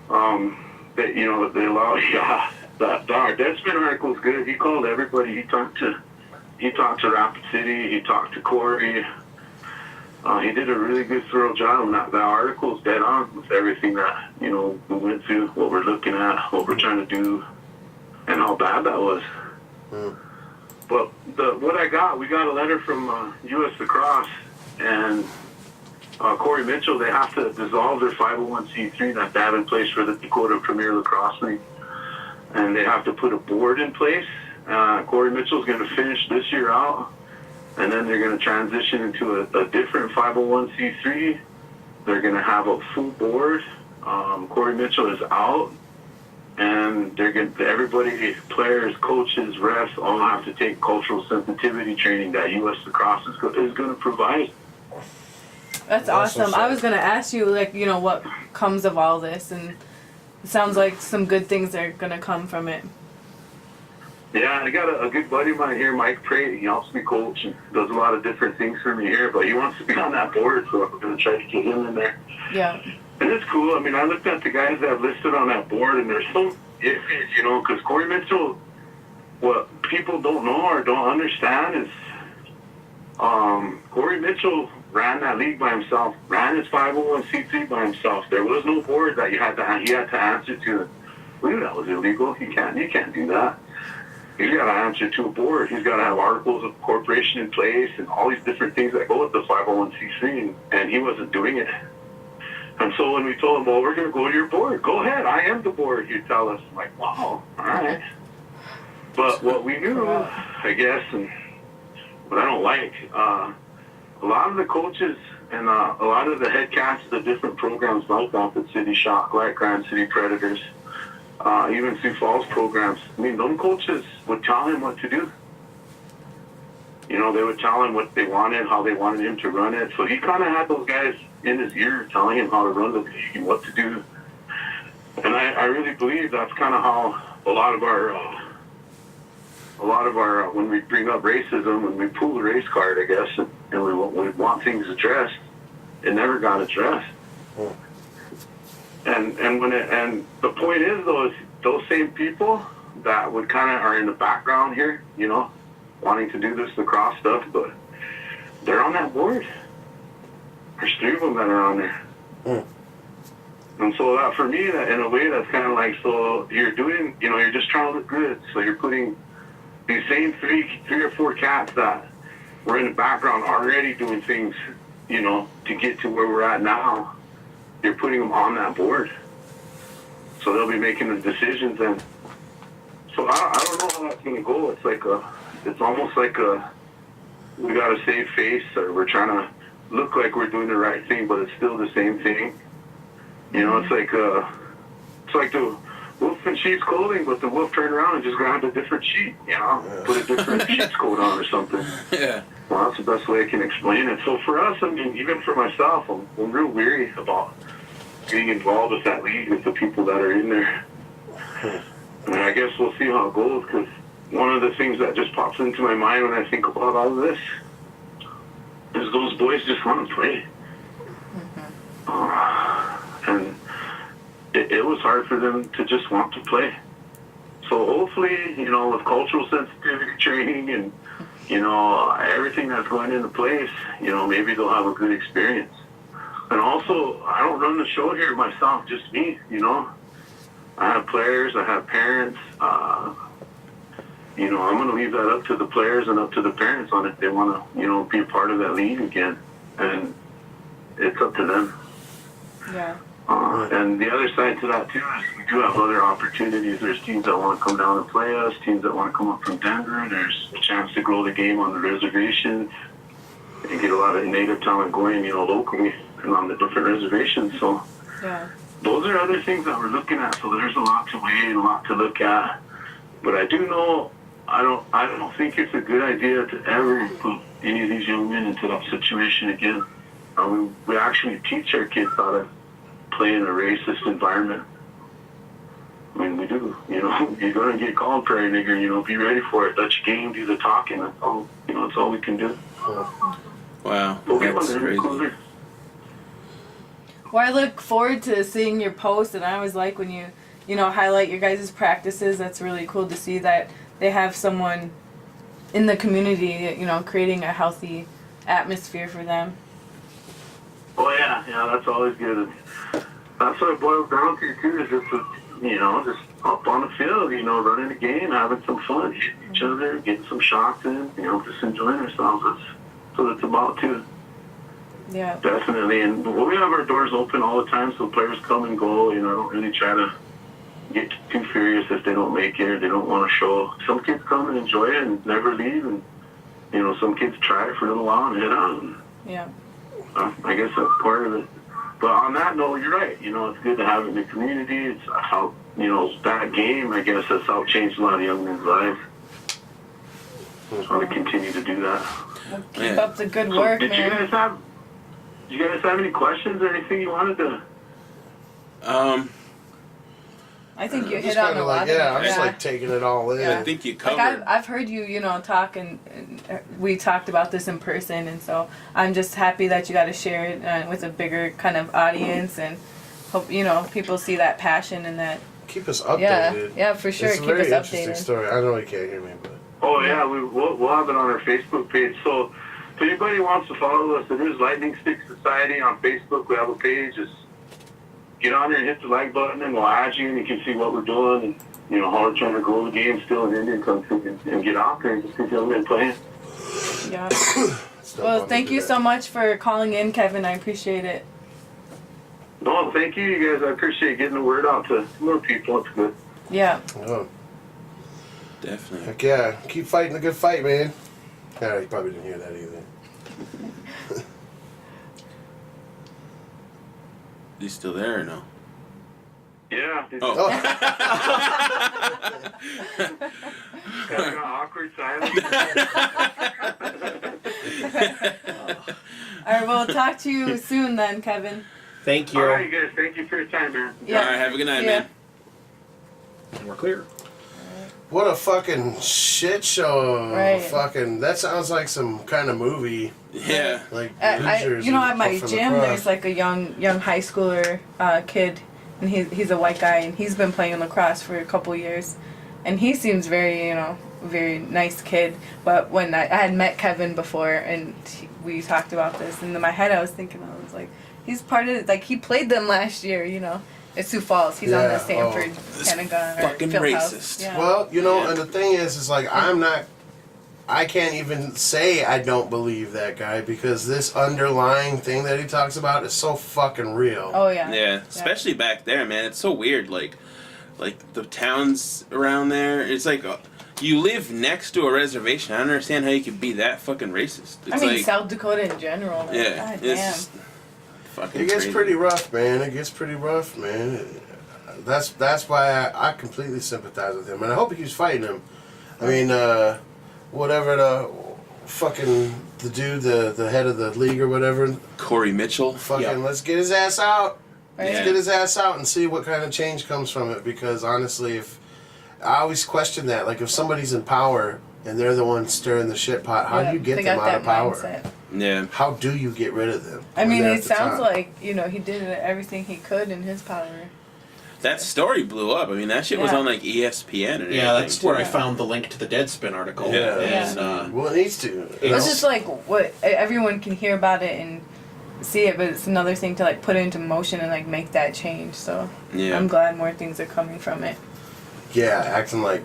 They allow, our Deadspin article is good. He called everybody. He talked to Rapid City. He talked to Corey. He did a really good, thorough job. And that article's dead on with everything that, we went through, what we're looking at, what we're trying to do, and how bad that was. But we got a letter from U.S. Lacrosse, and Corey Mitchell, they have to dissolve their 501c3 that they have in place for the Decora Premier Lacrosse League. And they have to put a board in place. Corey Mitchell's going to finish this year out, and then they're going to transition into a different 501c3. They're going to have a full board. Corey Mitchell is out, and everybody, players, coaches, refs, all have to take cultural sensitivity training that U.S. Lacrosse is going to provide. That's awesome. I was gonna ask you, what comes of all this, and it sounds like some good things are gonna come from it. Yeah, I got a good buddy of mine here, Mike Prate. He helps me coach and does a lot of different things for me here, but he wants to be on that board, so I'm gonna try to get him in there. Yeah. And it's cool. I mean, I looked at the guys that I've listed on that board, and there's some issues, because Corey Mitchell, what people don't know or don't understand is Corey Mitchell ran that league by himself, ran his 501c3 by himself. There was no board that he had to answer to. We knew that was illegal. You can't do that. He's got to answer to a board. He's got to have articles of corporation in place and all these different things that go with the 501c3, and he wasn't doing it. And so when we told him, well, we're going to go to your board. Go ahead. I am the board, he'd tell us. I'm like, wow, all right. But what we knew, I guess, and what I don't like, a lot of the coaches and a lot of the head cats of the different programs like Rapid City Shock, like Grand City Predators, even Sioux Falls programs, I mean, those coaches would tell him what to do. They would tell him what they wanted, how they wanted him to run it. So he kind of had those guys in his ear telling him how to run the league and what to do. And I really believe that's kind of how a lot of our when we bring up racism, when we pull the race card, I guess, and we want things addressed, it never got addressed. And the point is, though, is those same people that would kind of are in the background here, wanting to do this lacrosse stuff, but they're on that board. There's 3 of them that are on there. And so that, for me, that in a way, that's kind of like, so you're doing, you're just trying to look good. So you're putting these same 3 or 4 cats that were in the background already doing things, to get to where we're at now. You're putting them on that board. So they'll be making the decisions. And so I don't know how that's going to go. It's almost like we got to save face, or we're trying to look like we're doing the right thing, but it's still the same thing. It's like the wolf in sheep's clothing, but the wolf turned around and just grabbed a different sheep, put a different sheep's coat on or something. Yeah. Well, that's the best way I can explain it. So for us, I mean, even for myself, I'm real weary about being involved with that league, with the people that are in there. I mean, I guess we'll see how it goes, because one of the things that just pops into my mind when I think about all of this is those boys just want to play. And it was hard for them to just want to play. So hopefully, with cultural sensitivity training and, everything that's going into place, maybe they'll have a good experience. And also, I don't run the show here myself, just me, I have players, I have parents, I'm going to leave that up to the players and up to the parents on if they want to, be a part of that league again. And it's up to them. Yeah. And the other side to that, too, is we do have other opportunities. There's teams that want to come down and play us, teams that want to come up from Denver. There's a chance to grow the game on the reservation and get a lot of native talent going, locally and on the different reservations. So those are other things that we're looking at. So there's a lot to weigh and a lot to look at. But I do know I don't think it's a good idea to ever put any of these young men into that situation again. We actually teach our kids how to play in a racist environment. I mean, we do. You know, you're gonna get called prairie nigger. You know, be ready for it. Let your game do the talking. That's all. You know, that's all we can do. Wow, Okay, that's crazy. Well, I look forward to seeing your posts, and I always like when you highlight your guys' practices. That's really cool to see that they have someone in the community, creating a healthy atmosphere for them. Oh yeah, that's always good. That's what it boils down to too. Is just just up on the field, running the game, having some fun, hitting each other, getting some shots in, just enjoying ourselves. That's what it's about too. Yeah. Definitely, and we have our doors open all the time, so players come and go. I don't really try to get too furious if they don't make it or they don't want to show. Some kids come and enjoy it and never leave, and some kids try it for a little while and head out. And, yeah. I guess that's part of it. But on that note, you're right. It's good to have it in the community. It's how that game, I guess, has helped change a lot of young men's lives. I want to continue to do that. Well, keep up the good work, did man. You guys have any questions or anything you wanted to? I think you I'm hit just on kinda a lot like, of it. I'm just like taking it all in. Yeah. I think you Like covered. I've heard you, talk, and we talked about this in person, and so I'm just happy that you got to share it with a bigger kind of audience, and hope people see that passion and that. Keep us updated. Yeah, for sure. It's a Keep very us interesting updated. story. I know you can't hear me, but Oh yeah, we'll have it on our Facebook page. So if anybody wants to follow us, it is Lightning Stick Society on Facebook. We have a page. Just get on there and hit the like button, and we'll add you, and you can see what we're doing, and how we're trying to grow the game still in Indian country, and get out there and just see young men playing. Yeah. it's no Well, fun to thank do you that. so much for calling in, Kevin. I appreciate it. No, thank you guys. I appreciate getting the word out to more people. It's good. Yeah. Oh, Definitely. heck yeah. Keep fighting the good fight, man. Yeah, you probably didn't hear that either. You still there or no? Yeah. Oh. Kind of awkward silence. All right. Well, talk to you soon then, Kevin. Thank you. All right, you guys. Thank you for your time, man. Yeah. All right, have a good night, Yeah. man. And we're clear. What a fucking shit show. Right. Fucking, that sounds like some kind of movie. Yeah. Like, At Losers at my for gym, lacrosse. there's like a young high schooler kid, and he's a white guy, and he's been playing lacrosse for a couple years, and he seems very very nice kid. But when I had met Kevin before, and we talked about this, and in my head I was thinking, I was like, he's part of he played them last year, At Sioux Falls, he's on Yeah, the Stanford This Pentagon or fucking Fieldhouse. racist. Yeah. Well, Yeah. and the thing is like, I can't even say I don't believe that guy because this underlying thing that he talks about is so fucking real. Oh yeah. Yeah, especially back there, man. It's so weird. Like the towns around there. It's like you live next to a reservation. I don't understand how you could be that fucking racist. It's I mean, like, South Dakota in general. Like, yeah, God it's damn. just fucking. It gets crazy. pretty rough, man. It gets pretty rough, man. That's why I completely sympathize with him, and I hope he keeps fighting him. I mean, whatever the dude, the head of the league or whatever, Corey Mitchell. fucking let's get his ass out. Right. Let's get his ass out and see what kind of change comes from it. Because honestly, if I always question that, like if somebody's in power and they're the one stirring the shit pot, how do you get They them got out that of power? mindset. Yeah. How do you get rid of them? I when mean, they're it at the sounds top? like he did everything he could in his power. That story blew up. I mean, that shit was Yeah. on like ESPN and everything. Yeah, that's where I Yeah. found the link to the Deadspin article. Yeah. And, Well, it needs to. You It's know? just like what everyone can hear about it and see it, but it's another thing to put it into motion and make that change. So Yeah. I'm glad more things are coming from it. Yeah, acting like,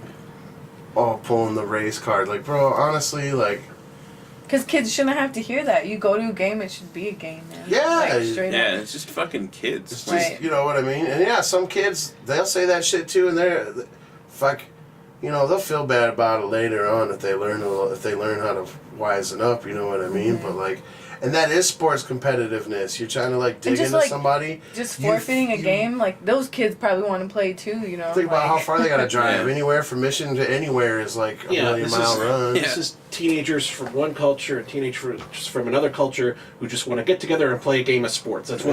pulling the race card. Like, bro, honestly, Because kids shouldn't have to hear that. You go to a game, it should be a game, man. Yeah. Straight Yeah, up. it's just fucking kids. it's just, Right. you know what I mean? And yeah, some kids, they'll say that shit too, and they'll feel bad about it later on if they learn how to wisen up, you know what I mean? Mm-hmm. But And that is sports competitiveness. You're trying to like dig just, into like, somebody. Just forfeiting a game, like those kids probably want to play too, you know. Think about how like- far they gotta drive. Yeah. Anywhere from Mission to anywhere is like a million-mile run. This is teenagers from one culture and teenagers from another culture who just want to get together and play a game of sports. That's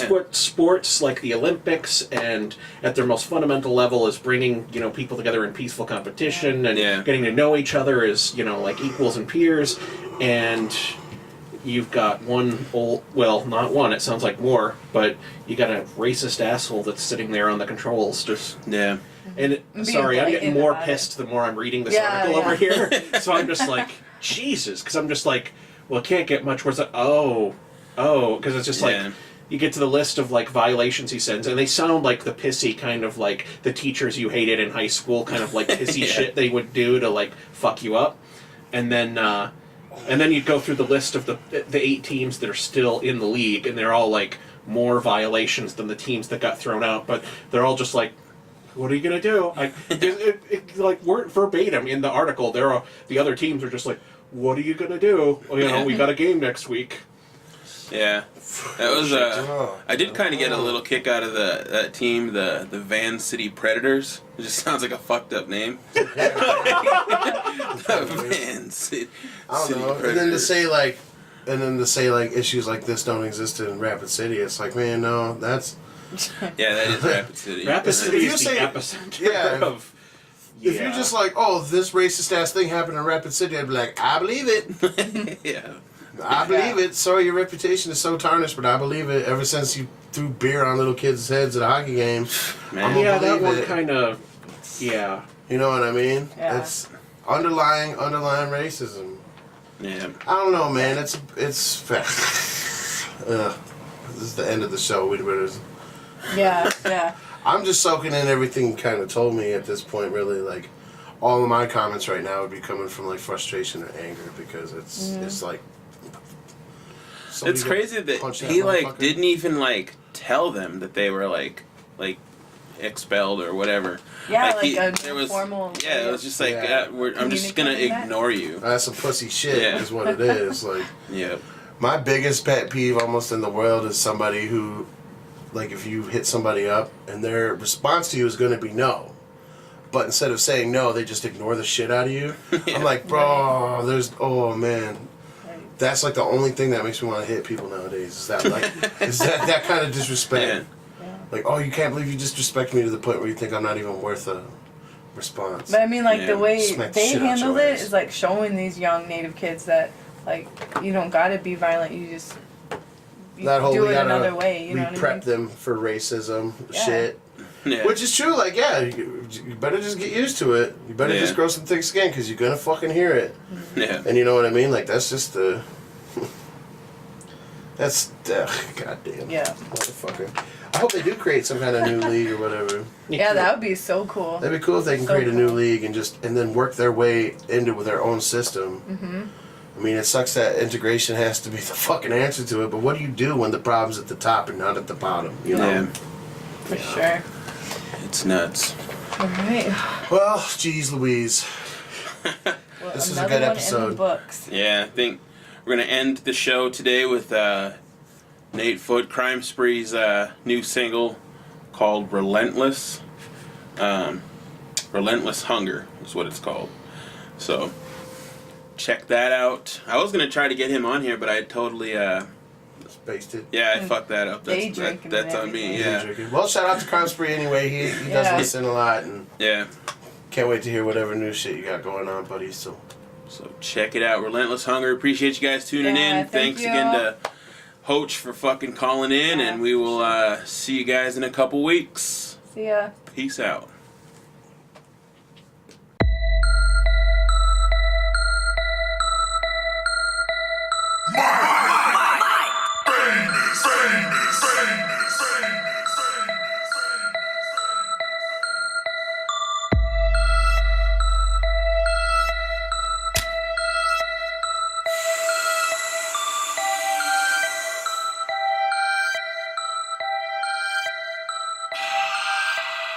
what sports like the Olympics and at their most fundamental level is bringing, you know, people together in peaceful competition and getting to know each other as, you know, like equals and peers. And you've got not one, it sounds like more, but you got a racist asshole that's sitting there on the controls just... Yeah. And sorry, I'm getting more pissed the more I'm reading this article over here. So I'm just like, Jesus, because I'm just like, well, it can't get much worse. Because it's just like, you get to the list of like violations he sends, and they sound like the pissy kind of like the teachers you hated in high school, kind of like pissy shit they would do to like fuck you up, and then you go through the list of the 8 teams that are still in the league, and they're all like more violations than the teams that got thrown out, but they're all just like, what are you gonna do? Like word verbatim in the article, the other teams are just like, what are you gonna do? Well, you know, we got a game next week. Yeah, that was. I did kind of get a little kick out of that team, the Van City Predators. It just sounds like a fucked up name. The Van City. I don't know. Predators. And then to say like issues like this don't exist in Rapid City. It's like, man, no, that's. Yeah, that is Rapid City. Rapid City If you is say- the epicenter of... If you're just like, oh, this racist ass thing happened in Rapid City, I'd be like, I believe it. Yeah. I believe it. Sorry, your reputation is so tarnished, but I believe it. Ever since you threw beer on little kids' heads at a hockey game, Man. I'm gonna that believe one it. kind of... Yeah. You know what I mean? Yeah. It's underlying racism. Yeah. I don't know, man. It's. This is the end of the show. Yeah. I'm just soaking in everything you kind of told me at this point. Really, like all of my comments right now would be coming from like frustration or anger because it's like. It's crazy that he like didn't even like tell them that they were like expelled or whatever. Yeah, there was formal. Yeah, it was just like I'm just gonna communicating that? ignore you. That's some pussy shit. Yeah. Is what it is. Like Yeah. my biggest pet peeve almost in the world is somebody who, like, if you hit somebody up and their response to you is going to be no, but instead of saying no, they just ignore the shit out of you. Yeah. I'm like, bro, oh man. That's like the only thing that makes me want to hit people nowadays. Is that like, that kind of disrespect? Yeah. Like, oh, you can't believe you disrespect me to the point where you think I'm not even worth a response. But I mean, like Yeah. the way Smack the they shit out handled your it ass. is like showing these young Native kids that like you don't gotta be violent. You just That whole do we it gotta another way. You know what I re-prep mean? them for racism Yeah. shit. Yeah. Which is true, like, yeah, you better just get used to it. You better Yeah. just grow some thick skin because you're gonna fucking hear it. Yeah. And you know what I mean? Like, that's just the. That's. Goddamn. Yeah. Motherfucker. I hope they do create some kind of new league or whatever. Yeah, that would be so cool. That'd be cool if they can So create a new cool. league and then work their way into their own system. Mm-hmm. I mean, it sucks that integration has to be the fucking answer to it, but what do you do when the problem's at the top and not at the bottom? You know? Yeah. For sure. It's nuts. All right. Well, geez Louise. Well, This is a another good one episode. in the books. Yeah, I think we're gonna end the show today with Nate Foot, Crimespree's new single called "Relentless." "Relentless Hunger" is what it's called. So check that out. I was gonna try to get him on here, but I totally Spaced it. I fucked that up. Day That's drinking that's and on me. everything. Yeah, Well, shout out to Crimespree anyway. He does Yeah. listen a lot, and yeah. can't wait to hear whatever new shit you got going on, buddy. So So check it out, Relentless Hunger. Appreciate you guys tuning Yeah, in. thank Thanks you. again to Hoach for fucking calling in, Yeah, and we will see you guys in a couple weeks. See ya. Peace out.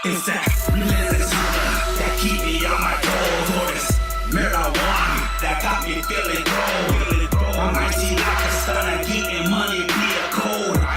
It's that relentless hunger that keep me on my toes. Marijuana that got me feeling cold. Almighty like a sun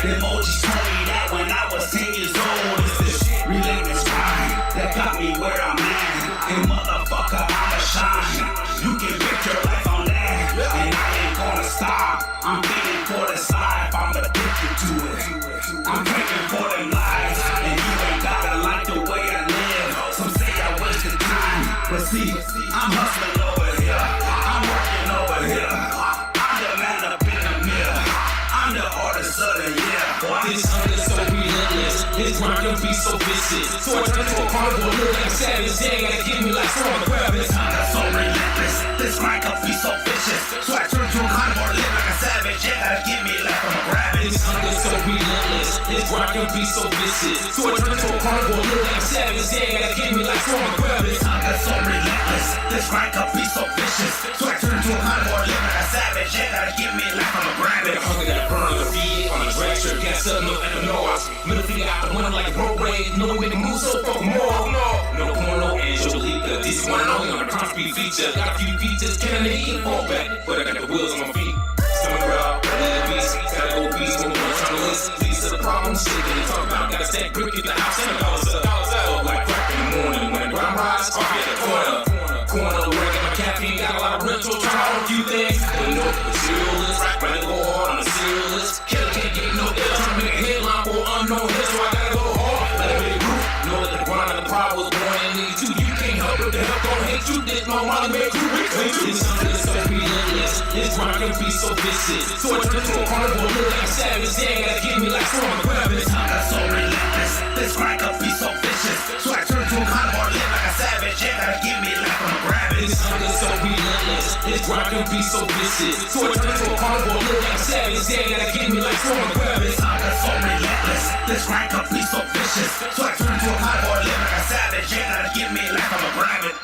Emojis told me that when I was 10 years old. It's the shit, relentless grind that got me where I'm at. And motherfucker, I'ma shine. You can bet your life on that. And I ain't gonna stop. I'm feeding for this life. I'm addicted to it. I'm craving for them lives. And you ain't gotta like the way I live. Some say I wasted time. But see, I'm hustling over here. I'm working over here. I'm the man up in the mirror. I'm the artist of the year. This hunger so relentless, his grind can be so vicious. So I turn to a carnivore, look like a savage. They gotta give me like so I'ma grab it. This hunger so relentless, this grind can be so vicious. So I turn to a carnivore, live like a savage. They gotta give me like I'ma grab it. This hunger so relentless, his grind can be so vicious. So I turn to a carnivore, look like a savage. They gotta give me like so I'ma grab it. This hunger so relentless, this grind can be so vicious. So I turn to a carnivore, live like a savage. They gotta give me like I'ma grab it. The hunger that burn the feet on a drag strip, gas up, no noise. Middle finger out the window like a road rage. No way to move so fucking more. No porno, Angelica. This one and only on a Crimespree feature. Got a few features, can I need fall back? But I got the wheels on my feet. Stomach growl, little beast, gotta go beast. When I'm trying to listen, these are the problems. Shit that they talk about. Gotta stack brick at the house and $100 up. Like crack in the morning when the grind rise. Coffee at the corner. Corner, working my caffeine. Got a lot of rental, trying on a few things. But no, the serial list. Ready to go hard on the serial list. Killer can't get no ill. Trying to make a headline for unknown hits, so I gotta go hard. Let it be the group. Know that the grind and the pride was born in these two. You can't help it, the help don't hate you. This no money made you rich. This hunger is so relentless. This grind can be so vicious. So I turn to a carnivore, look like a savage. They gotta give me like so I'ma grab it. This hunger so relentless, this grind can be so vicious. So I turn to a carnivore, live like a savage. They gotta give me like I'ma grab it. This hunger so relentless. This grind can be so vicious. So I turn to a carnivore, look like a savage. They gotta give me like so I'ma grab it. This hunger so relentless, this grind can be so vicious. So I turn to a carnivore, live like a savage. They gotta give me like I'ma grab it.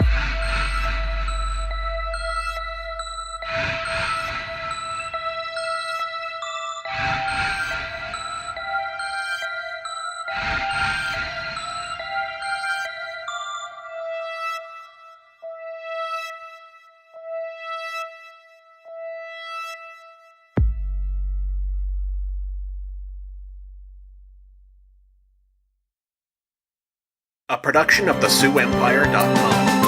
A production of the SiouxEmpire.com.